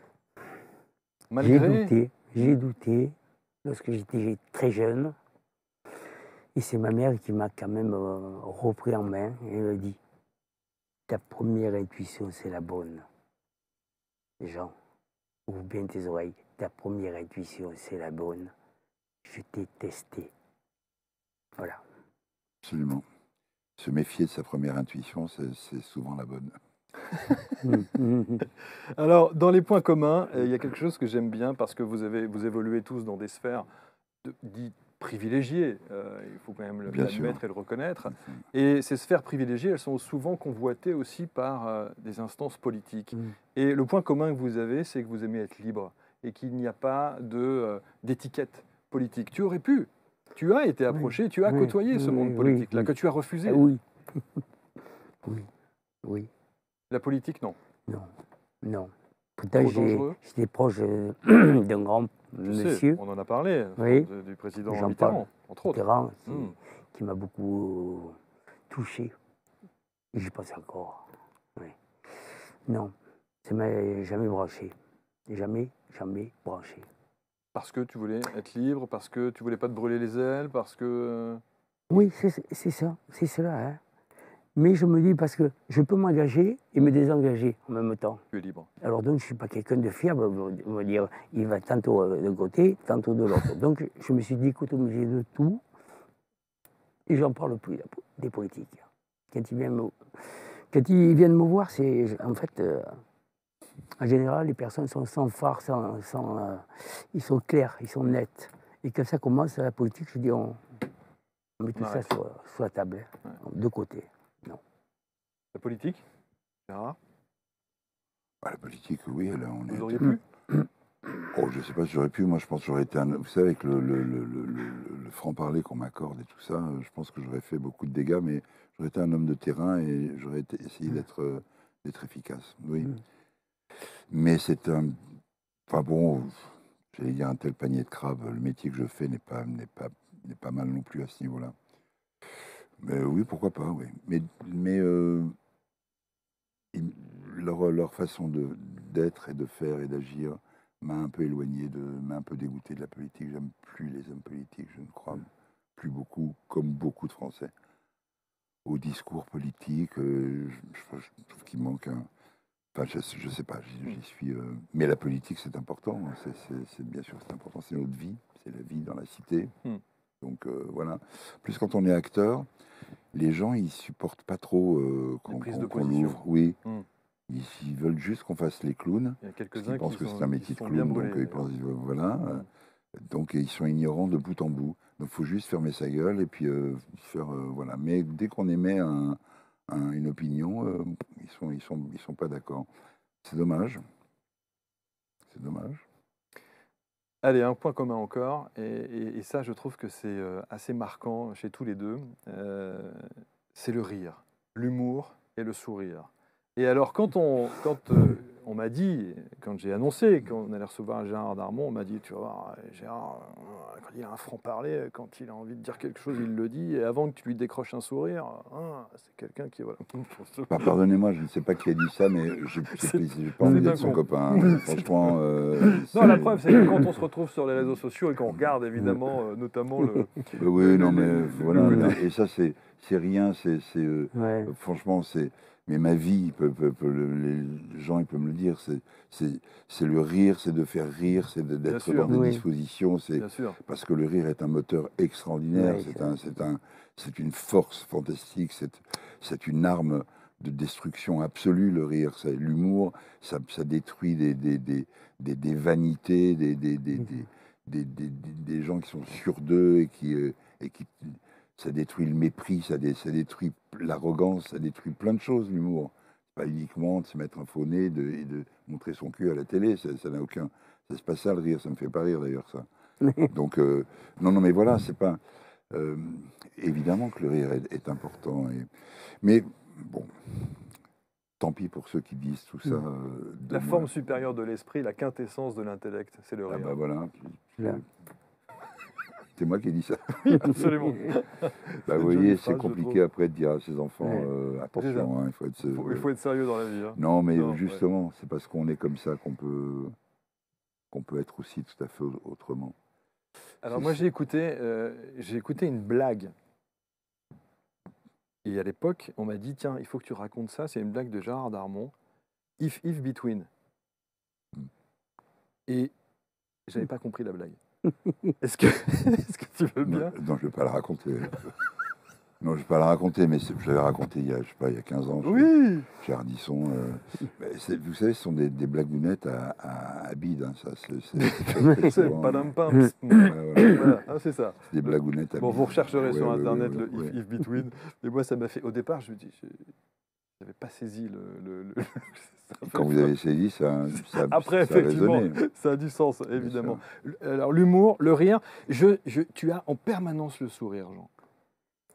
J'ai douté lorsque j'étais très jeune. Et c'est ma mère qui m'a quand même repris en main et me dit, ta première intuition, c'est la bonne. Jean, ouvre bien tes oreilles. Ta première intuition, c'est la bonne. Je t'ai testé. Voilà. Absolument. Se méfier de sa première intuition, c'est souvent la bonne. Alors, dans les points communs, il y a quelque chose que j'aime bien parce que vous évoluez tous dans des sphères dites privilégiées. Il faut quand même l'admettre et le reconnaître. Et ces sphères privilégiées, elles sont souvent convoitées aussi par des instances politiques. Et le point commun que vous avez, c'est que vous aimez être libre et qu'il n'y a pas d'étiquette politique. Tu aurais pu. Tu as été approché, tu as côtoyé ce monde politique-là, que tu as refusé. Oui. Oui. La politique, non. Non. Pourtant, j'étais proche d'un grand monsieur. On en a parlé, du président Mitterrand, entre autres. Mitterrand, qui m'a beaucoup touché. Et j'y pense encore. Oui. Non, ça m'a jamais branché. Jamais branché. Parce que tu voulais être libre, parce que tu voulais pas te brûler les ailes, parce que... Oui, c'est ça, c'est cela. Hein. Mais je me dis, parce que je peux m'engager et me désengager en même temps. Tu es libre. Alors donc, je ne suis pas quelqu'un de fiable, on va dire, il va tantôt d'un côté, tantôt de l'autre. Donc, je me suis dichotomisé de tout, et j'en parle plus des politiques. Quand ils viennent me voir, c'est en fait, en général, les personnes sont sans phare, ils sont clairs, ils sont nets. Et quand ça commence, la politique, je dis, on met tout ça sur la table, de côté. Non. La politique, Gérard? La politique, oui, là, on est. Vous auriez pu? Oh, je ne sais pas si j'aurais pu. Moi, je pense que j'aurais été vous savez, avec le franc-parler qu'on m'accorde et tout ça, je pense que j'aurais fait beaucoup de dégâts, mais j'aurais été un homme de terrain et j'aurais essayé d'être efficace. Oui. Mais c'est un. Enfin bon, j'allais dire un tel panier de crabes. Le métier que je fais n'est pas mal non plus à ce niveau-là. Mais oui, pourquoi pas, oui. Mais leur façon d'être et de faire et d'agir m'a un peu éloigné, m'a un peu dégoûté de la politique. J'aime plus les hommes politiques, je ne crois plus beaucoup, comme beaucoup de Français, au discours politique. Je trouve qu'il manque un... Enfin, je sais pas, j'y suis... Mais la politique, c'est important, bien sûr, c'est important, c'est notre vie, c'est la vie dans la cité. Donc voilà. Plus quand on est acteur, les gens, ils supportent pas trop qu'on l'ouvre. Oui. Ils veulent juste qu'on fasse les clowns. Il y a quelques-uns qui pensent que c'est un métier de clown, donc ils pensent, voilà. Donc ils sont ignorants de bout en bout. Donc il faut juste fermer sa gueule et puis faire voilà. Mais dès qu'on émet une opinion, ils sont pas d'accord. C'est dommage. C'est dommage. Allez, un point commun encore, et ça, je trouve que c'est assez marquant chez tous les deux. C'est le rire, l'humour et le sourire. Et alors, quand on m'a dit, quand j'ai annoncé qu'on allait recevoir Gérard Darmon, on m'a dit, tu vas voir, Gérard, quand il a un franc-parler, quand il a envie de dire quelque chose, il le dit, et avant que tu lui décroches un sourire, c'est quelqu'un qui... Voilà. Pardonnez-moi, je ne sais pas qui a dit ça, mais je n'ai pas envie d'être son copain. Franchement... non, la preuve, c'est que quand on se retrouve sur les réseaux sociaux et qu'on regarde, évidemment, notamment le... Oui, non, mais voilà, et ça, c'est rien, franchement, c'est... Mais ma vie, les gens ils peuvent me le dire, c'est le rire, c'est de faire rire, c'est d'être dans des dispositions. Parce que le rire est un moteur extraordinaire, c'est une force fantastique, c'est une arme de destruction absolue, le rire. L'humour, ça détruit des vanités, des gens qui sont sûrs d'eux et qui ça détruit le mépris, ça détruit l'arrogance, ça détruit plein de choses, l'humour. Pas uniquement de se mettre un faux nez et de montrer son cul à la télé, ça n'a aucun... C'est pas ça le rire, ça me fait pas rire d'ailleurs ça. Donc, non, mais voilà, c'est pas... évidemment que le rire est important. Mais bon, tant pis pour ceux qui disent tout ça. La forme supérieure de l'esprit, la quintessence de l'intellect, c'est le rire. Ah bah voilà. C'est moi qui ai dit ça. Oui, absolument. Bah, vous voyez, c'est compliqué après de dire à ses enfants, attention, hein, il faut être sérieux dans la vie. Hein. Non, mais justement, c'est parce qu'on est comme ça qu'on peut être aussi tout à fait autrement. Alors moi, j'ai écouté une blague. Et à l'époque, on m'a dit, tiens, il faut que tu racontes ça. C'est une blague de Gérard Darmon. If Between. Et j'avais pas compris la blague. Est-ce que tu veux bien? Non, je ne vais pas la raconter. Non, je ne vais pas la raconter, mais je l'avais raconté il y a 15 ans. Oui. Chez Ardisson. Vous savez, ce sont des blagounettes à bide. Hein, ça, c'est padampam. Voilà, c'est ça. Des blagounettes à bide. Bon, vous rechercherez sur Internet le If Between. Mais moi, ça m'a fait... Au départ, je me dis... Je n'avais pas saisi le Quand vous avez saisi, ça Après, effectivement, ça a du sens, évidemment. Alors, l'humour, le rire, tu as en permanence le sourire, Jean.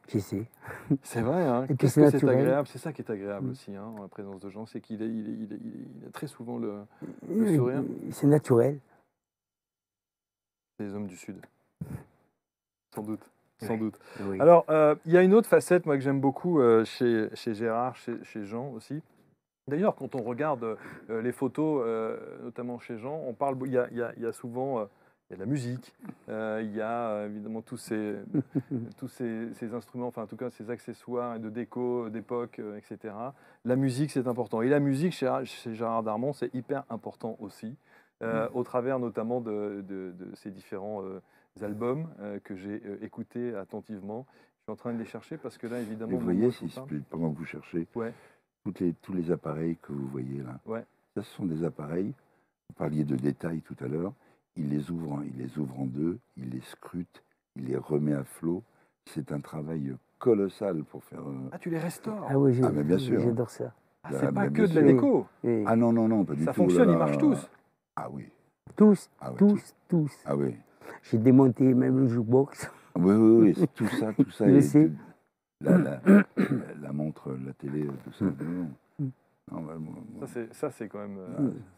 Je sais. C'est vrai, hein. Qu'est-ce que c'est agréable? C'est ça qui est agréable aussi, hein, en la présence de Jean, c'est qu'il a très souvent le sourire. C'est naturel. Les hommes du Sud. Sans doute. Sans doute. Oui. Alors, il y a une autre facette, moi, que j'aime beaucoup chez Gérard, chez Jean aussi. D'ailleurs, quand on regarde les photos, notamment chez Jean, on parle. Il y a souvent il y a de la musique, il y a évidemment tous ces instruments, enfin en tout cas ces accessoires et de déco d'époque, etc. La musique, c'est important. Et la musique chez Gérard Darmon, c'est hyper important aussi, au travers notamment de ces différents albums que j'ai écoutés attentivement. Je suis en train de les chercher parce que là, évidemment... Et vous voyez, pendant que vous cherchez, ouais. tous les appareils que vous voyez là, ouais. ça, ce sont des appareils, vous parliez de détails tout à l'heure, il les ouvre en deux, il les scrute, il les remet à flot. C'est un travail colossal pour faire... Ah, tu les restaures? Ah oui, mais bien sûr. J'adore ça. Ah, c'est pas que de la déco. Oui. Ah non, pas du tout. Ça fonctionne, ils marchent tous. Ah oui. Tous, Ah ouais, tous. Ah oui. J'ai démonté même le jukebox. Oui, c'est tout ça. Je sais. La montre, la télé, tout ça. Non, ça, c'est quand même...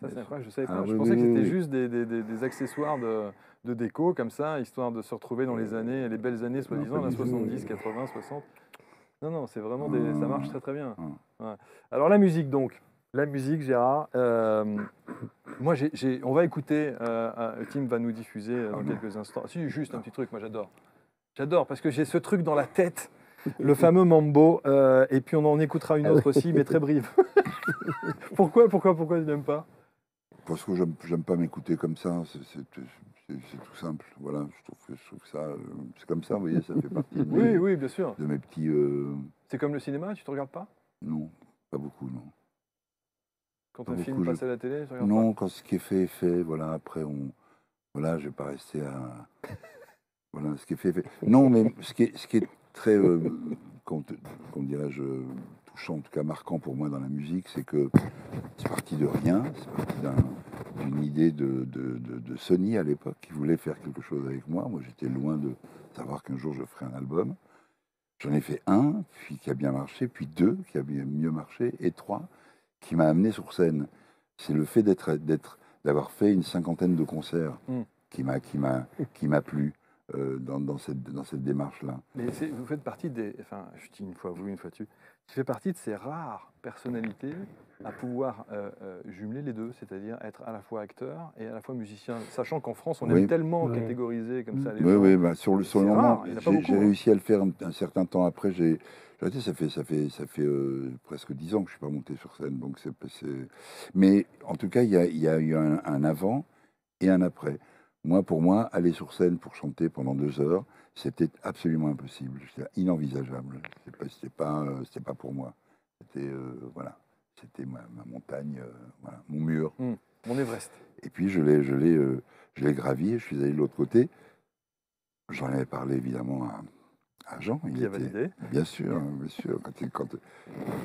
ça, c'est incroyable, je savais pas. Ah, je oui, pensais que oui, c'était oui. juste des accessoires de déco, comme ça, histoire de se retrouver dans les belles années, soi-disant, pas là, du tout. 70, 80, 60. Non, c'est vraiment ça marche très très bien. Ah. Ouais. Alors la musique, donc. La musique, Gérard. Moi, on va écouter, Tim va nous diffuser dans quelques instants. Si, juste un petit truc, moi j'adore. J'adore, parce que j'ai ce truc dans la tête, le fameux mambo, et puis on en écoutera une autre aussi, mais très brève. Pourquoi tu n'aimes pas? Parce que j'aime pas m'écouter comme ça, c'est tout simple. Voilà, je trouve ça, c'est comme ça, vous voyez, ça fait partie oui, bien sûr. de mes petits... C'est comme le cinéma, tu te regardes pas? Non, pas beaucoup, non. Quand Pas un film beaucoup, passe à la télé, tu regardes Non, pas? quand ce qui est fait est fait, voilà, après Voilà, je vais pas rester à... Voilà, ce qui est fait est fait. Non, mais ce qui est très, comment dirais-je, touchant, en tout cas marquant pour moi dans la musique, c'est que c'est parti de rien, c'est parti d'une idée de Sony à l'époque, qui voulait faire quelque chose avec moi. Moi, j'étais loin de savoir qu'un jour je ferais un album. J'en ai fait un, puis qui a bien marché, puis deux, qui a bien mieux marché, et trois, qui m'a amené sur scène. C'est le fait d'avoir fait une 50aine de concerts qui m'a plu dans cette démarche-là. Mais vous faites partie enfin, je dis une fois vous, une fois tu fais partie de ces rares personnalités à pouvoir jumeler les deux, c'est-à-dire être à la fois acteur et à la fois musicien, sachant qu'en France, on aime tellement catégoriser comme ça les gens. Oui, bah, sur le moment, j'ai réussi à le faire un certain temps après. Ça fait presque 10 ans que je suis pas monté sur scène, donc mais en tout cas, il y a eu un avant et un après. Pour moi, aller sur scène pour chanter pendant 2 heures, c'était absolument impossible. C'était inenvisageable. C'était pas pour moi. C'était ma montagne, mon mur. Mon Everest. Et puis je l'ai gravi et je suis allé de l'autre côté. J'en avais parlé évidemment à Jean. Il a validé. Bien sûr. Quand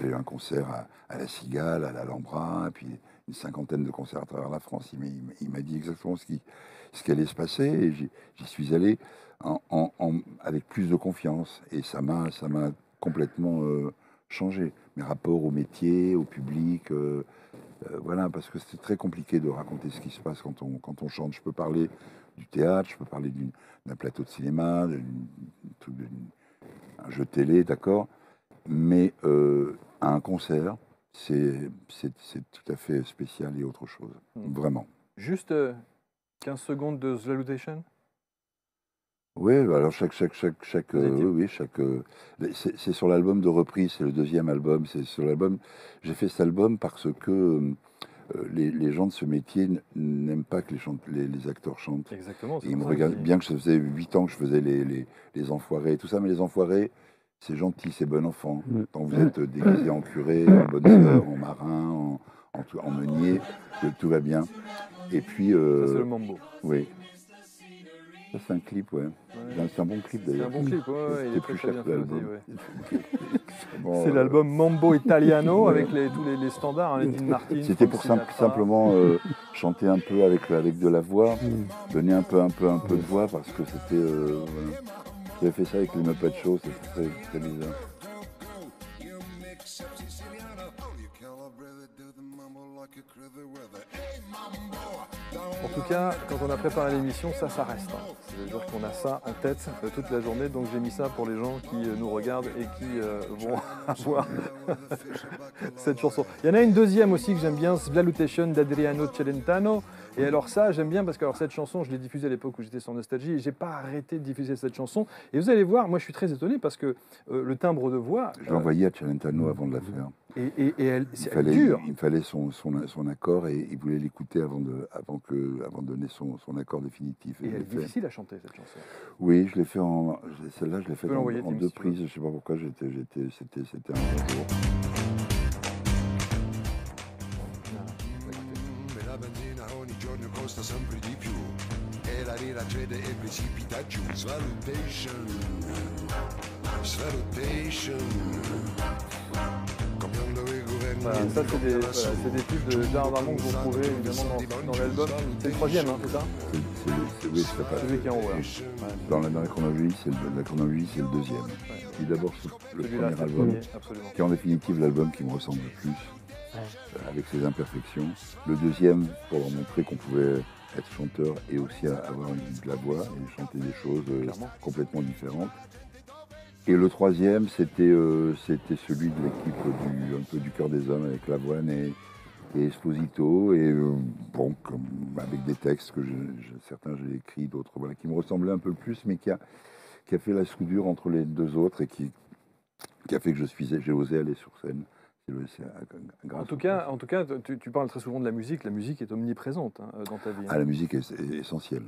j'ai eu un concert à La Cigale, à l'Alhambra, et puis une 50aine de concerts à travers la France, il m'a dit exactement ce qui allait se passer. Et j'y suis allé avec plus de confiance. Et ça m'a complètement changé. Mes rapports au métier, au public. Voilà, parce que c'est très compliqué de raconter ce qui se passe quand on chante. Je peux parler du théâtre, je peux parler d'un plateau de cinéma, d'un jeu de télé, d'accord, mais à un concert, c'est tout à fait spécial et autre chose, vraiment. Juste 15 secondes de Salutation. Oui, alors chaque c'est sur l'album de reprise, c'est le deuxième album, c'est sur l'album. J'ai fait cet album parce que les gens de ce métier n'aiment pas que les acteurs chantent. Exactement. Et ils me regardent, bien que ça faisait 8 ans que je faisais les enfoirés et tout ça, mais les enfoirés, c'est gentil, c'est bon enfant. Quand vous êtes déguisé en curé, en bonne sœur, en marin, en meunier, tout va bien. Et puis... ça, c'est le mambo. Oui. Ça, c'est un clip, ouais. C'est un bon clip, d'ailleurs. C'est un bon clip, ouais. C'était plus cher que l'album. C'est l'album Mambo Italiano avec tous les standards, les Dean Martin. C'était pour simplement chanter un peu avec de la voix, donner un peu de voix, parce que c'était... voilà. J'avais fait ça avec les Muppet Show, c'était très bizarre. En tout cas, quand on a préparé l'émission, ça reste. Je veux dire qu'on a ça en tête toute la journée, donc j'ai mis ça pour les gens qui nous regardent et qui vont avoir cette chanson. Il y en a une deuxième aussi que j'aime bien, Svalutation d'Adriano Celentano. Et alors ça, j'aime bien parce que alors, cette chanson, je l'ai diffusée à l'époque où j'étais sur Nostalgie et j'ai pas arrêté de diffuser cette chanson. Et vous allez voir, moi je suis très étonné parce que le timbre de voix... Je l'ai envoyé à Celentano avant de la faire. Et elle dure. Il me fallait son accord et il voulait l'écouter avant de donner son accord définitif. Et elle est difficile à chanter cette chanson. Oui, celle-là, je l'ai faite en Tim, deux si tu veux. prises. Je ne sais pas pourquoi, c'était un bon jour. La benzina ogni giorno costa sempre di più e la lira cede e precipita giù. Svalutation, svalutation. Cambiando il governo. Voilà, ça c'est des tubes de Gérard Darmon que vous retrouvez évidemment dans l'album. C'est le troisième, hein, c'est ça? Oui, c'est pas Celui qui est en haut. Ouais. Dans la chronologie, c'est le deuxième. Ouais. Et d'abord le Celui-là, premier c'est le album, premier, absolument. qui est en définitive l'album qui me ressemble le plus, avec ses imperfections. Le deuxième, pour leur montrer qu'on pouvait être chanteur et aussi avoir de la voix et chanter des choses Clairement. complètement différentes. Et le troisième, c'était celui de l'équipe un peu du Cœur des Hommes avec Lavoine et Esposito, et bon, avec des textes que certains j'ai écrits, d'autres voilà, qui me ressemblaient un peu plus, mais qui a fait la soudure entre les deux autres et qui a fait que j'ai osé aller sur scène. En tout cas, tu parles très souvent de la musique est omniprésente hein, dans ta vie. Hein. Ah, la musique est essentielle.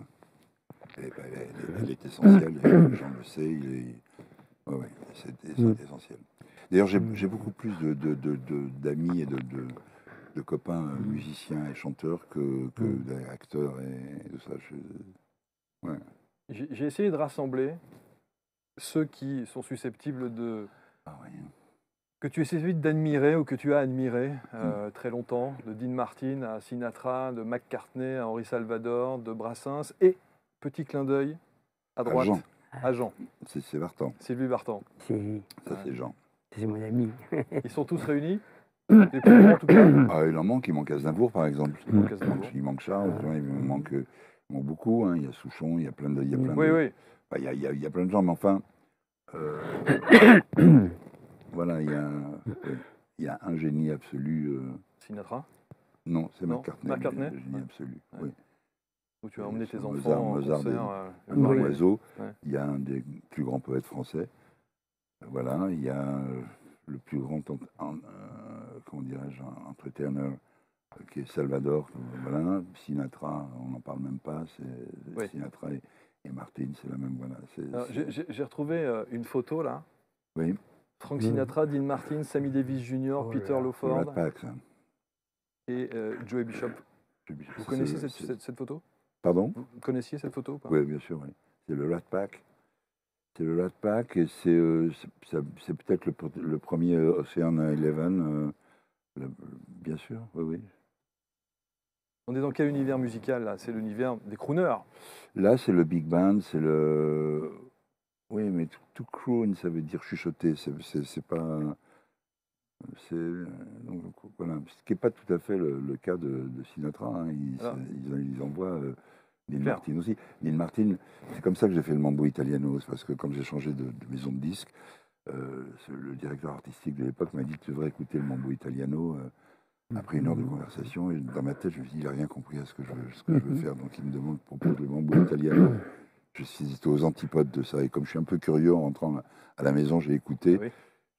Elle est essentielle, les gens le savent, c'est essentiel. D'ailleurs, j'ai beaucoup plus d'amis et de copains musiciens et chanteurs que d'acteurs et tout ça. Ouais. J'ai essayé de rassembler ceux qui sont susceptibles de... Ah, ouais. Que tu essaies d'admirer ou que tu as admiré très longtemps, de Dean Martin à Sinatra, de McCartney à Henri Salvador, de Brassens, et petit clin d'œil à droite, à Jean. C'est Vartan. Sylvie Vartan. Ça, c'est Jean. C'est mon ami. Ils sont tous réunis. Les plus grands, en tout cas. Ah, il en manque Aznavour, par exemple. Il manque Charles, Ah. il manque beaucoup. Hein. Il y a Souchon, il y a plein de... Oui. Enfin, il y a plein de gens, mais enfin... voilà, il y a un génie absolu. Sinatra, Non, c'est Non, McCartney. McCartney. Le génie absolu, Ouais. oui. où tu as emmené tes Mozart, enfants en Mozart, concert. Par l'oiseau, Ouais. il y a un des plus grands poètes français. Voilà, il y a le plus grand, comment dirais-je, entertainer, qui est Salvador. Voilà, Sinatra, on n'en parle même pas. Oui. Sinatra et Martin, c'est la même. Voilà. Alors, j'ai retrouvé une photo là. Oui, Frank Sinatra, Dean Martin, Sammy Davis Jr., Oh Peter là là. le Lawford Rat Pack, ça. et Joey Bishop. Vous connaissez cette photo? Pardon? Vous connaissiez cette photo ou pas? Oui, bien sûr, oui. C'est le Rat Pack. C'est le Rat Pack et c'est peut-être le premier Ocean Eleven. Bien sûr, oui. On est dans quel univers musical là? C'est l'univers des crooners. Là, c'est le big band, c'est le... Oui, mais tout croon, ça veut dire chuchoter. C'est pas... Donc, voilà. Ce qui n'est pas tout à fait le cas de Sinatra. Hein. Ils envoient Dean Martin aussi. Dean Martin, c'est comme ça que j'ai fait le Mambo Italiano. C'est parce que quand j'ai changé de maison de disque, le directeur artistique de l'époque m'a dit: tu devrais écouter le Mambo Italiano. Après une heure de conversation, et dans ma tête, je me suis dit: il n'a rien compris à ce que je veux faire. Donc il me propose le Mambo Italiano. J'étais aux antipodes de ça. Et comme je suis un peu curieux, en rentrant à la maison, j'ai écouté. Oui.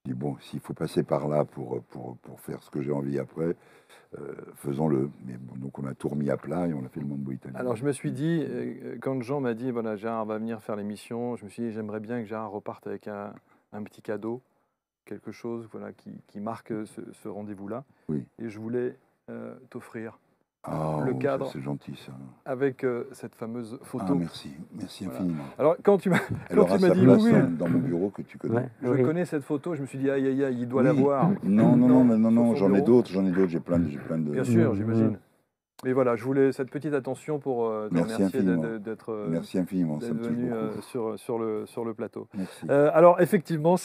Je dis: bon, s'il faut passer par là pour faire ce que j'ai envie après, faisons-le. Mais bon, donc on a tout remis à plat et on a fait le Mambo Italien. Alors je me suis dit, quand Jean m'a dit, voilà, Gérard va venir faire l'émission, je me suis dit, j'aimerais bien que Gérard reparte avec un petit cadeau, quelque chose voilà, qui marque ce rendez-vous-là. Oui. Et je voulais t'offrir Ah, le cadre. c'est gentil ça. avec cette fameuse photo. Ah, merci Voilà. infiniment. Alors quand tu m'as Elle aura sa dit place oui, dans mon bureau que tu connais. Ouais, je oui. connais cette photo, je me suis dit, aïe, aïe, aïe, il doit Oui. l'avoir. Non, sur son j'en ai bureau. d'autres, j'ai plein de... Bien sûr, j'imagine. Mais voilà, je voulais cette petite attention pour te Merci remercier infiniment. d'être Merci infiniment, ça d'être me touche venu beaucoup. sur le plateau. Merci. Alors effectivement,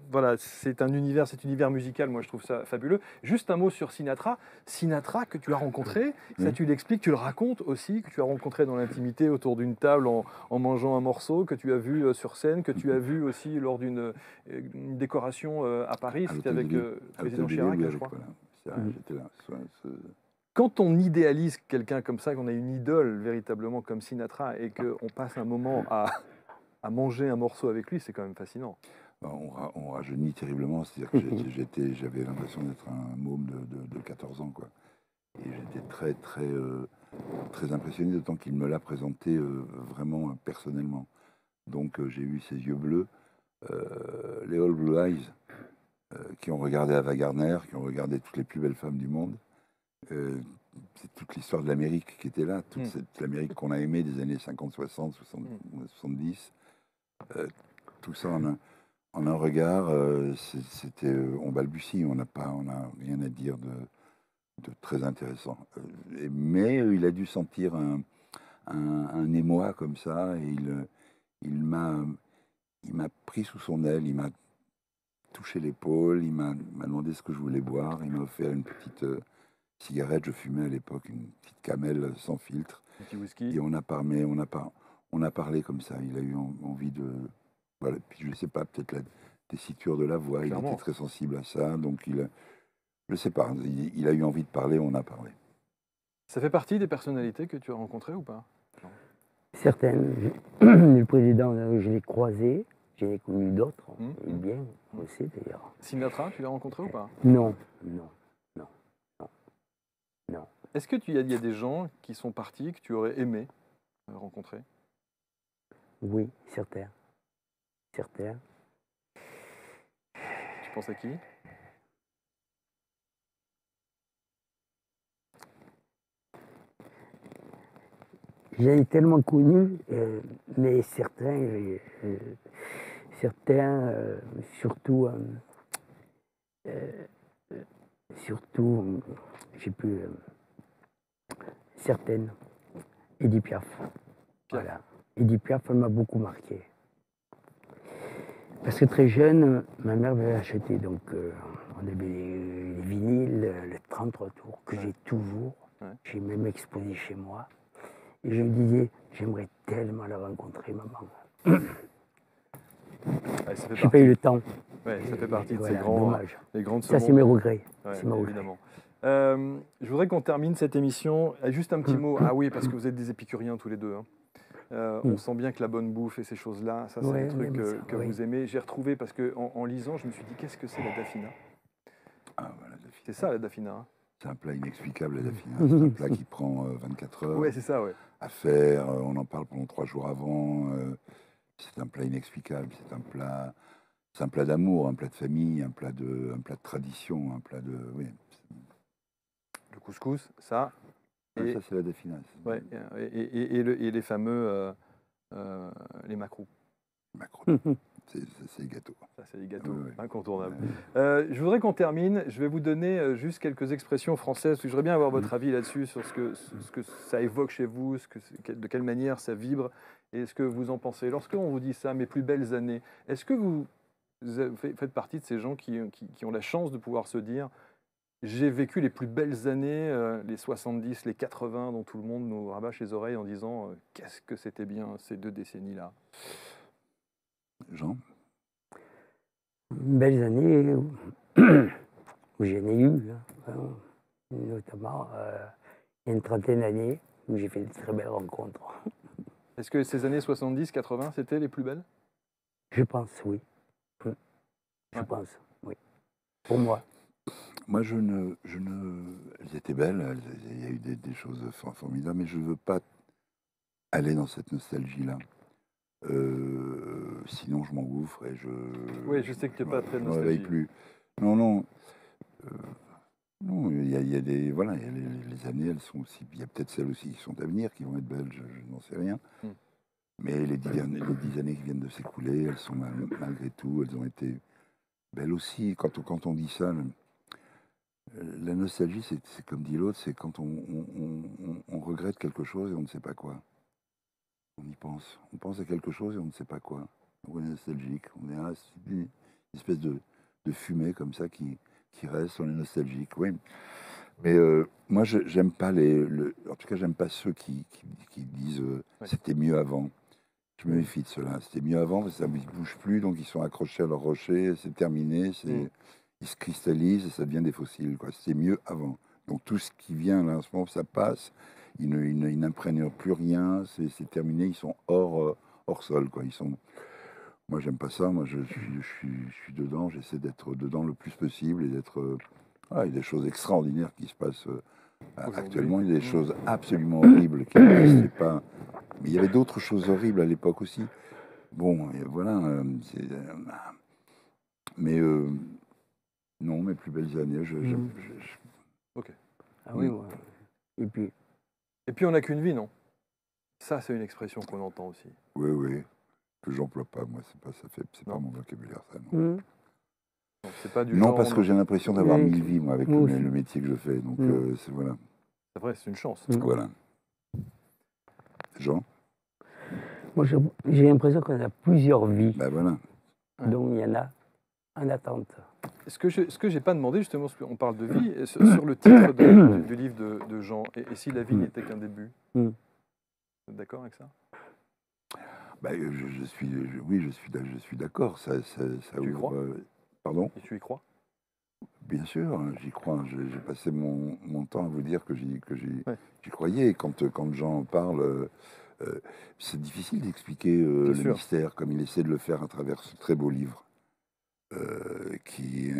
voilà, c'est un univers, cet univers musical, moi je trouve ça fabuleux. Juste un mot sur Sinatra. Sinatra que tu as rencontré, ça Oui. tu l'expliques, tu le racontes aussi, que tu as rencontré dans l'intimité autour d'une table en mangeant un morceau, que tu as vu sur scène, que tu as vu aussi lors une décoration à Paris, À c'était l'Hôtel avec de Ville. le À président l'Hôtel de Ville, Chirac, oui, je avec, crois. voilà. J'étais là. Quand on idéalise quelqu'un comme ça, qu'on a une idole véritablement comme Sinatra et qu'on passe un moment à manger un morceau avec lui, c'est quand même fascinant. On rajeunit terriblement, c'est-à-dire que j'avais l'impression d'être un môme de 14 ans, quoi. Et j'étais très impressionné, d'autant qu'il me l'a présenté vraiment personnellement. Donc j'ai eu ces yeux bleus, les All Blue Eyes, qui ont regardé Ava Gardner, qui ont regardé toutes les plus belles femmes du monde. C'est toute l'histoire de l'Amérique qui était là, toute cette l'Amérique qu'on a aimée des années 50, 60, 70. Tout ça en un regard, on balbutie, on n'a rien à dire de très intéressant. Mais il a dû sentir un émoi comme ça, et il m'a pris sous son aile, il m'a touché l'épaule, il m'a demandé ce que je voulais boire, il m'a offert une petite cigarette, je fumais à l'époque une petite Camel sans filtre, Un petit whisky. et on a parlé comme ça, il a eu envie de... Voilà, puis je ne sais pas, peut-être la tessiture de la voix, Clairement. il était très sensible à ça, donc je ne sais pas, il a eu envie de parler, on a parlé. Ça fait partie des personnalités que tu as rencontrées ou pas? Certaines. Le président, je l'ai croisé, j'en ai connu d'autres, bien aussi d'ailleurs. Sinatra, tu l'as rencontré ou pas? Non. Est-ce qu'il y a des gens qui sont partis que tu aurais aimé rencontrer? Oui, certains. Tu penses à qui? J'en ai tellement connu, mais certains, surtout, j'ai pu, certaines, Edith Piaf. Voilà. Edith Piaf, elle m'a beaucoup marqué. Parce que très jeune, ma mère m'avait acheté, donc on avait les vinyles, le 33 tours, que j'ai toujours. Ouais. J'ai même exposé chez moi. Et je me disais, j'aimerais tellement la rencontrer, maman. Ouais, ça fait J'ai pas eu le temps. Ouais, ça fait partie de Voilà, ces grands, dommage. les grandes Ça, c'est secondes. mes regrets. Ouais, C'est mes regrets. évidemment. Je voudrais qu'on termine cette émission. Juste un petit mot. Ah oui, parce que vous êtes des épicuriens tous les deux. Hein. On sent bien que la bonne bouffe et ces choses-là, ça c'est Ouais, des trucs on aime ça, que oui. vous aimez. J'ai retrouvé parce que en lisant, je me suis dit qu'est-ce que c'est la daffina? Ah, voilà, la C'est ça la daffina. Hein. C'est un plat inexplicable, la daffina. C'est un plat qui prend 24 heures Ouais, c'est ça, ouais. à faire. On en parle pendant 3 jours avant. C'est un plat inexplicable. C'est un plat d'amour, un plat de famille, un plat de tradition, un plat de... Oui, Le couscous, ça. Et, ça c'est la daffina. ouais, et les fameux les macrous. Macron. C'est les gâteaux. Ça, c'est les gâteaux Ouais. incontournables. Ouais. Je voudrais qu'on termine. Je vais vous donner juste quelques expressions françaises. Parce que je voudrais bien avoir votre avis là-dessus, sur ce que ça évoque chez vous, de quelle manière ça vibre, et ce que vous en pensez. Lorsqu'on vous dit ça, mes plus belles années, est-ce que vous faites partie de ces gens qui ont la chance de pouvoir se dire j'ai vécu les plus belles années, les 70, les 80, dont tout le monde nous rabâche les oreilles en disant qu'est-ce que c'était bien ces 2 décennies-là? Jean? Belles années où j'en ai eu, hein, notamment il y a une trentaine d'années où j'ai fait de très belles rencontres. Est-ce que ces années 70, 80, c'était les plus belles? Je pense, oui. Je pense, oui. Pour moi. Moi, elles étaient belles, il y a eu des choses formidables, mais je ne veux pas aller dans cette nostalgie-là. Sinon, je m'engouffre et Oui, je sais que tu n'es pas très je me réveille nostalgique. plus. Non. Non, il y a des... Voilà, il y a les années, elles sont aussi... Il y a peut-être celles aussi qui sont à venir, qui vont être belles, je n'en sais rien. Mais les 10 années qui viennent de s'écouler, elles sont malgré tout, elles ont été belles aussi. Quand on dit ça... La nostalgie, c'est comme dit l'autre, c'est quand on regrette quelque chose et on ne sait pas quoi. On y pense. On pense à quelque chose et on ne sait pas quoi. Donc on est nostalgique. On est là, c'est une espèce de fumée comme ça qui reste. On est nostalgique, oui. Mais moi, j'aime pas en tout cas, j'aime pas ceux qui disent c'était mieux avant. Je me méfie de cela. C'était mieux avant, parce que ça ne bouge plus, donc ils sont accrochés à leur rocher, c'est terminé, ils se cristallisent et ça devient des fossiles. C'était mieux avant. Donc tout ce qui vient là en ce moment, ça passe, ils n'imprègnent plus rien, c'est terminé, ils sont hors sol. Quoi. Moi, j'aime pas ça, moi je suis dedans, j'essaie d'être dedans le plus possible et d'être... il y a des choses extraordinaires qui se passent actuellement, il y a des choses absolument horribles qui n'existaient pas. Mais il y avait d'autres choses horribles à l'époque aussi. Bon, et voilà. Mais non, mes plus belles années. Ok. Ah oui, moi. Et puis on n'a qu'une vie, non? Ça, c'est une expression qu'on entend aussi. Oui, oui. Que j'emploie pas, moi. C'est pas mon vocabulaire, ça. Non, donc, c'est pas du non genre, parce que j'ai l'impression d'avoir 1000 vies, moi, avec le métier que je fais. Donc, voilà. C'est vrai, c'est une chance. Voilà. Jean? Moi, j'ai l'impression qu'on a plusieurs vies. Ben voilà. Donc, il y en a en attente. Ce que je n'ai pas demandé, justement, parce qu'on parle de vie, sur le titre du livre de Jean, et si la vie n'était qu'un début. Vous êtes d'accord avec ça? Je suis d'accord. Ça tu y crois? Pardon? Et tu y crois? Bien sûr, j'y crois. J'ai passé mon temps à vous dire que j'y croyais. Quand Jean parle, c'est difficile d'expliquer le mystère comme il essaie de le faire à travers ce très beau livre qui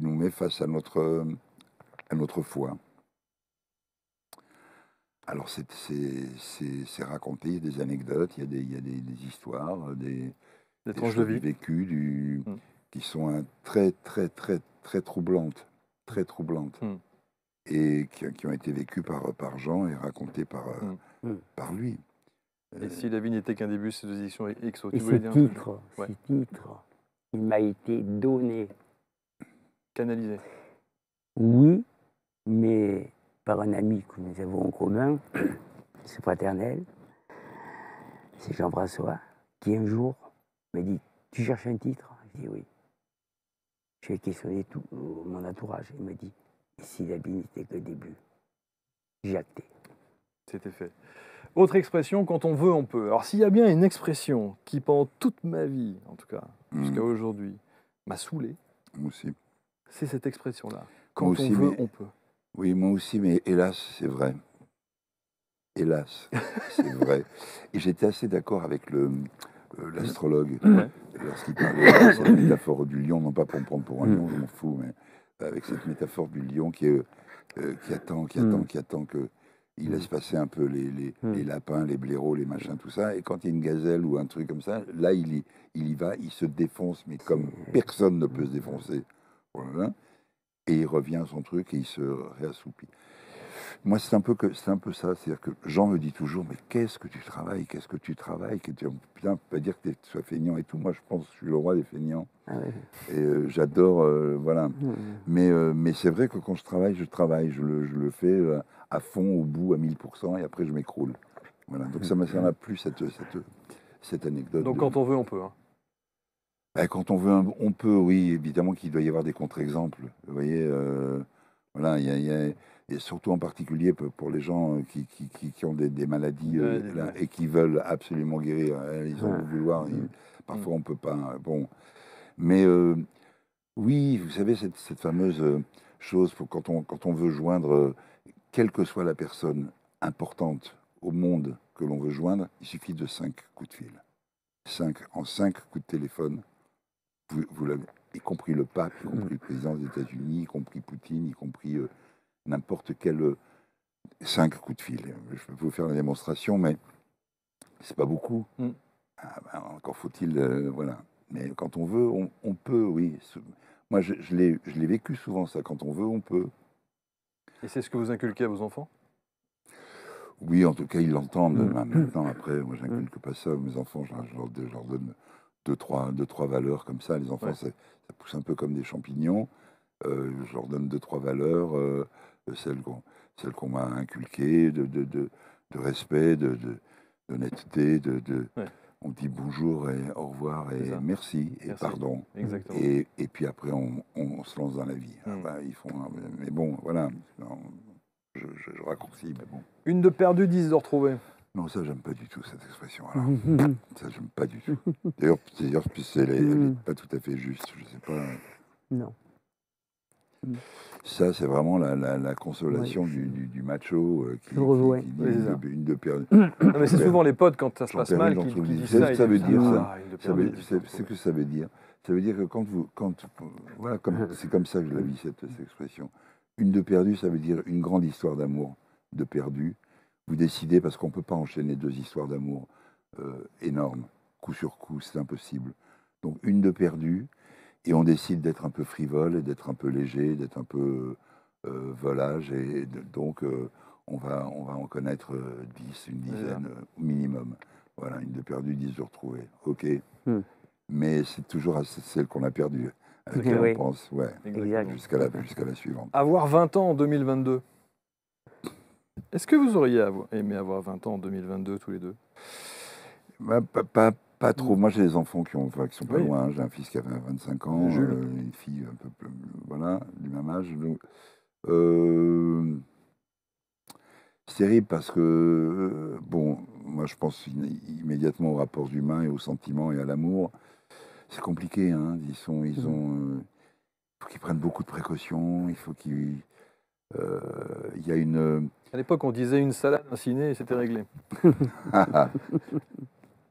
nous met face à notre foi. Alors c'est raconté, des anecdotes, il y a des histoires, des tranches choses de vie vécues qui sont très troublantes, et qui ont été vécues par Jean et racontées par lui. Et si la vie n'était qu'un début, c'est aux éditions XO. Et ce titre, il m'a été donné. Canalisé. Oui, mais par un ami que nous avons en commun, c'est fraternel, c'est Jean-François, qui un jour m'a dit « Tu cherches un titre ?» Je dis « Oui ». Je vais questionner tout mon entourage. Il m'a dit « Et si la vie n'était que le début ?» J'ai acté. C'était fait. Autre expression, quand on veut, on peut. Alors s'il y a bien une expression qui, pendant toute ma vie, en tout cas, jusqu'à aujourd'hui, m'a saoulé, moi aussi. C'est cette expression-là. Quand on veut, on peut. Oui, moi aussi, mais hélas, c'est vrai. Hélas, c'est vrai. Et j'étais assez d'accord avec l'astrologue lorsqu'il parlait de cette métaphore du lion, non pas pour me prendre pour un lion, je m'en fous, mais avec cette métaphore du lion qui attend que il laisse passer un peu les lapins, les blaireaux, les machins, tout ça. Et quand il y a une gazelle ou un truc comme ça, là, il y va, il se défonce, mais comme personne ne peut se défoncer. Voilà. Et il revient à son truc et il se réassoupit. Moi, c'est un peu ça. C'est-à-dire que Jean me dit toujours, mais qu'est-ce que tu travailles? Putain, on peut pas dire que tu sois feignant et tout. Moi, je pense que je suis le roi des feignants. Ah ouais. Et j'adore, voilà. Mais c'est vrai que quand je travaille. Je le fais à fond, au bout, à 1000%, et après, je m'écroule. Voilà. Donc, ça m'a plu, cette anecdote. Donc, quand on veut, on peut. Hein. Quand on veut, on peut, oui. Évidemment qu'il doit y avoir des contre-exemples. Vous voyez, voilà, et surtout en particulier pour les gens qui ont des maladies là, et qui veulent absolument guérir. Ils ont vouloir. Parfois, on ne peut pas. Bon. Mais oui, vous savez, cette fameuse chose, quand on veut joindre, quelle que soit la personne importante au monde que l'on veut joindre, il suffit de 5 coups de fil. En 5 coups de téléphone, vous l'avez, y compris le pape, y compris le président des États-Unis, y compris Poutine, y compris n'importe quel 5 coups de fil. Je peux vous faire la démonstration, mais c'est pas beaucoup. Encore faut-il, voilà. Mais quand on veut, on peut, oui. Moi, je l'ai vécu souvent, ça. Quand on veut, on peut. Et c'est ce que vous inculquez à vos enfants? Oui, en tout cas, ils l'entendent. Maintenant, après, moi, je n'inculque pas ça. Mes enfants, je leur donne deux, trois valeurs comme ça. Les enfants, ça pousse un peu comme des champignons. Je leur donne 2, 3 valeurs, celles qu'on m'a inculquées, de respect, d'honnêteté, Ouais. on dit bonjour et au revoir C'est et ça. merci et Merci. pardon. Exactement. Et puis après, on se lance dans la vie. Ah bah, ils font, mais bon, voilà. Non, je raccourcis, mais bon. Une de perdue, 10 de retrouvée. Non, ça, j'aime pas du tout, cette expression. Alors. Ça, j'aime pas du tout. D'ailleurs, elle n'est pas tout à fait juste. Je sais pas. Non. Ça, c'est vraiment la consolation Ouais, du macho qui je rejoins. dit Oui, c'est ça. une de perdue. Non, mais c'est souvent les potes, quand ça se J'en passe perds mal, une, j'en qui trouve dix. disent Vous savez ça. ce que ça veut dire, ça? Une de Ça perdue, veut, 10 de c'est ce retrouvée. que ça veut dire. Ça veut dire que voilà, c'est comme ça que je la vis, cette expression. Une de perdue, ça veut dire une grande histoire d'amour de perdu. Vous décidez, parce qu'on ne peut pas enchaîner 2 histoires d'amour énormes, coup sur coup, c'est impossible. Donc une de perdue, et on décide d'être un peu frivole, et d'être un peu léger, d'être un peu volage, et donc on va en connaître 10, une dizaine au minimum. Voilà, une de perdue, 10 de retrouvée. Ok. Mais c'est toujours celle qu'on a perdue, à laquelle Oui. on pense, ouais, Exact. jusqu'à la suivante. Avoir 20 ans en 2022. Est-ce que vous auriez aimé avoir 20 ans en 2022 tous les deux? Bah, pas trop. Moi, j'ai des enfants qui sont pas Oui. loin. J'ai un fils qui avait 25 ans, Jules. une fille un peu plus, voilà, du même âge. Donc, c'est terrible parce que, bon, moi, je pense immédiatement aux rapports humains et aux sentiments et à l'amour. C'est compliqué, hein. Il faut qu'ils prennent beaucoup de précautions. Il faut qu'il y a une. À l'époque, on disait une salade, un ciné, et c'était réglé.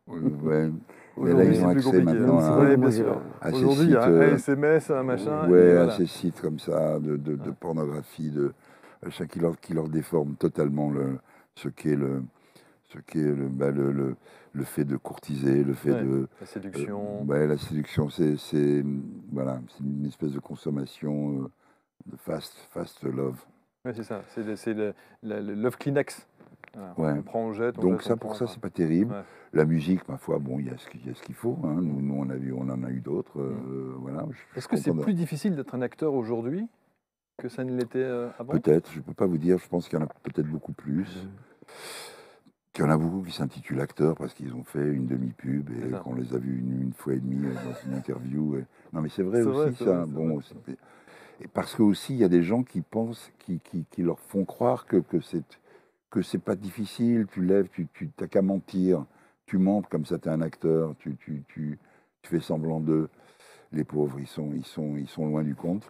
Ouais. Mais là, Aujourd'hui, ils ont c'est plus accès compliqué. maintenant hein. à, Ouais, bien sûr. à ces Aujourd'hui, il y a sites, un SMS, un machin. et ouais, voilà. à ces sites comme ça, de pornographie, qui leur déforme totalement le fait de courtiser, le fait Ouais, de. la séduction. Ouais, la séduction, voilà, c'est une espèce de consommation de fast love. Ouais, c'est ça. C'est le love Kleenex. Voilà. Ouais. On prend, on jette, on Donc jette, ça, on pour prend, ça, enfin. c'est pas terrible. Ouais. La musique, ma foi, bon, il y a ce qu'il faut. Hein. Nous, on en a eu d'autres. Voilà. Est-ce que c'est plus difficile d'être un acteur aujourd'hui que ça ne l'était avant? Peut-être, je ne peux pas vous dire. Je pense qu'il y en a peut-être beaucoup plus. Qu'il y en a beaucoup qui s'intitulent acteurs parce qu'ils ont fait une demi-pub et qu'on les a vus une fois et demie dans une interview. Non, mais c'est vrai aussi, ça. Bon, et parce que aussi, il y a des gens qui pensent, qui leur font croire que c'est pas difficile, tu lèves, tu n'as qu'à mentir, tu mens comme ça, tu es un acteur, tu fais semblant d'eux. Les pauvres, ils sont loin du compte,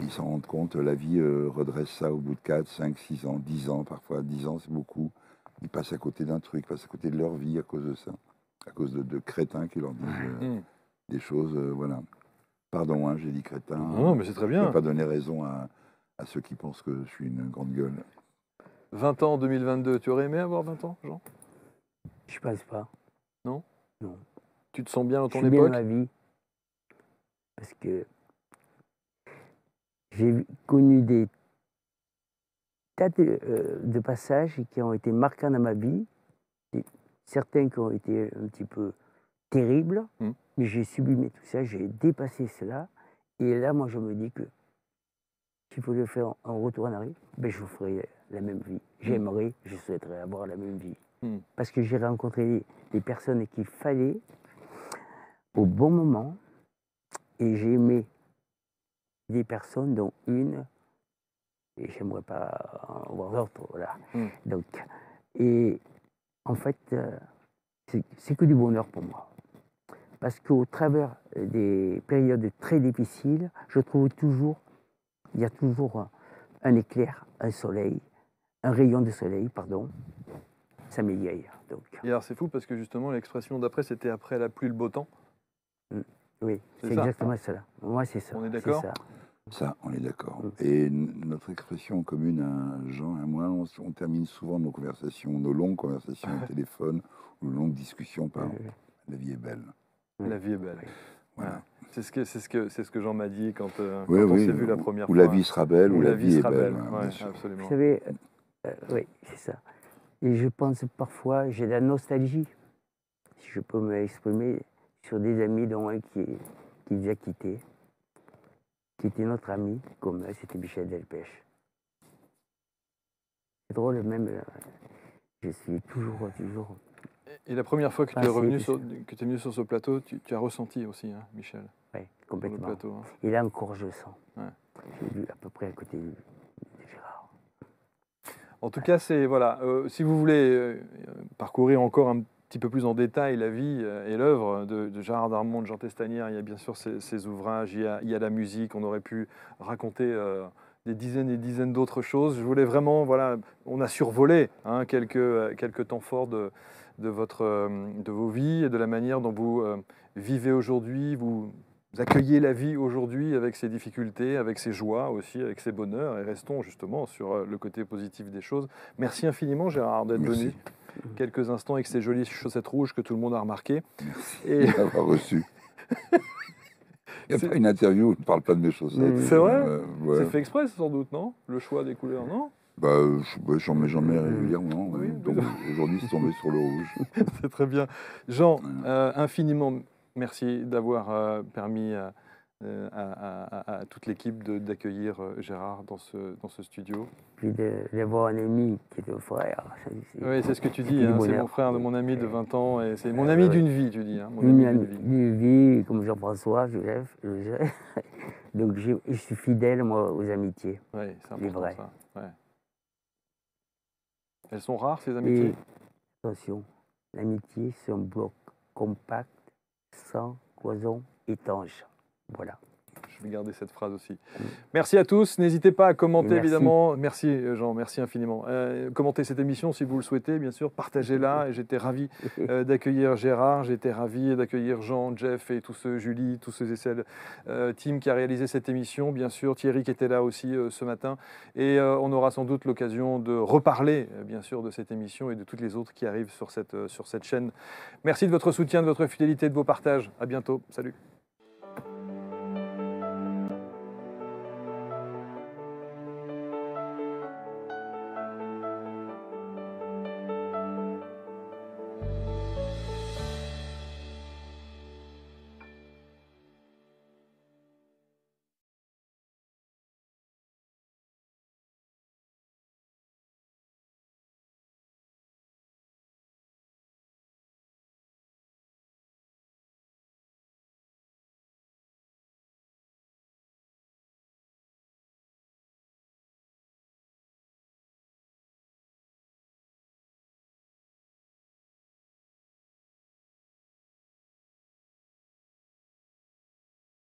ils s'en rendent compte, la vie redresse ça au bout de 4, 5, 6 ans, 10 ans, parfois 10 ans c'est beaucoup. Ils passent à côté d'un truc, ils passent à côté de leur vie à cause de ça, à cause de crétins qui leur disent des choses, voilà. Pardon, hein, j'ai dit crétin. Non, mais c'est très Je ne bien. peux pas donner raison à ceux qui pensent que je suis une grande gueule. 20 ans en 2022, tu aurais aimé avoir 20 ans, Jean? Je pense pas. Non? Non. Tu te sens bien dans Je ton suis bien époque? dans ma vie. Parce que j'ai connu des tas de passages qui ont été marquants dans ma vie. Certains qui ont été un petit peu terribles, mais j'ai sublimé tout ça, j'ai dépassé cela. Et là, moi, je me dis que s'il fallait faire un retour en arrière, ben, je ferais la même vie. J'aimerais, je souhaiterais avoir la même vie. Parce que j'ai rencontré les personnes qu'il fallait au bon moment. Et j'ai aimé des personnes, dont une, et j'aimerais pas en voir d'autres, voilà. Donc, et en fait, c'est que du bonheur pour moi. Parce qu'au travers des périodes très difficiles, je trouve toujours, il y a toujours un éclair, un soleil, un rayon de soleil, pardon. Ça m'égaye. Donc. Et alors c'est fou parce que justement l'expression d'après c'était après la pluie le beau temps. Oui, c'est exactement cela. Moi, c'est ça. On est d'accord? Ça, on est d'accord. Et notre expression commune à Jean et à moi, on termine souvent nos conversations, nos longues conversations au téléphone, ou nos longues discussions par « la vie est belle ». La vie est belle. Voilà. C'est ce que Jean m'a dit quand on oui, s'est vu la première fois. Ou la vie sera belle, ou la vie est belle. Ouais, bien sûr. absolument. Vous savez, oui, c'est ça. Et je pense parfois, j'ai de la nostalgie, si je peux m'exprimer, sur des amis dont un qui les a quittés. qui était notre ami commun, c'était Michel Delpech. C'est drôle, même, je suis toujours. Et la première fois que tu es venu sur ce plateau, tu as ressenti aussi, hein, Michel, Oui, sur le complètement. plateau. Hein. Et là encore, je sens. Ouais. J'ai vu à peu près à côté de Gérard. En tout cas, c'est voilà. Si vous voulez parcourir encore un petit peu plus en détail la vie et l'œuvre de Gérard Darmon, de Jean Testanière, il y a bien sûr ses ouvrages, il y a la musique. On aurait pu raconter des dizaines et des dizaines d'autres choses. Je voulais vraiment, voilà, on a survolé hein, quelques temps forts de vos vies et de la manière dont vous vivez aujourd'hui, vous accueillez la vie aujourd'hui avec ses difficultés, avec ses joies aussi, avec ses bonheurs. Et restons justement sur le côté positif des choses. Merci infiniment Gérard d'être venu quelques instants avec ces jolies chaussettes rouges que tout le monde a remarquées. Merci et... d'avoir reçu. Il n'y a pas une interview où je ne parle pas de mes chaussettes. C'est vrai ouais. C'est fait exprès sans doute, non? Le choix des couleurs, non? Bah, j'en mets régulièrement. Oui, Donc aujourd'hui, c'est tombé sur le rouge. C'est très bien. Jean, infiniment merci d'avoir permis à toute l'équipe d'accueillir Gérard dans ce studio. Puis d'avoir un ami qui est un frère. Oui, c'est ce que tu dis. Hein, c'est mon frère de mon ami de 20 ans et c'est mon ami d'une vie, tu dis. Hein, mon ami ami d'une vie, comme Jean-François, Joseph. Donc je suis fidèle, moi, aux amitiés. Oui, c'est important vrai. ça. Ouais. Elles sont rares, ces amitiés? Et, attention, l'amitié, c'est un bloc compact, sans cloison, étanche. Voilà. Je vais garder cette phrase aussi. Merci à tous. N'hésitez pas à commenter, évidemment. Merci, Jean. Merci infiniment. Commentez cette émission si vous le souhaitez, bien sûr. Partagez-la. Et j'étais ravi d'accueillir Gérard. J'étais ravi d'accueillir Jean, Jeff et tous ceux, Julie, tous ceux et celles, team qui a réalisé cette émission. Bien sûr, Thierry qui était là aussi ce matin. Et on aura sans doute l'occasion de reparler, bien sûr, de cette émission et de toutes les autres qui arrivent sur cette chaîne. Merci de votre soutien, de votre fidélité, de vos partages. À bientôt. Salut.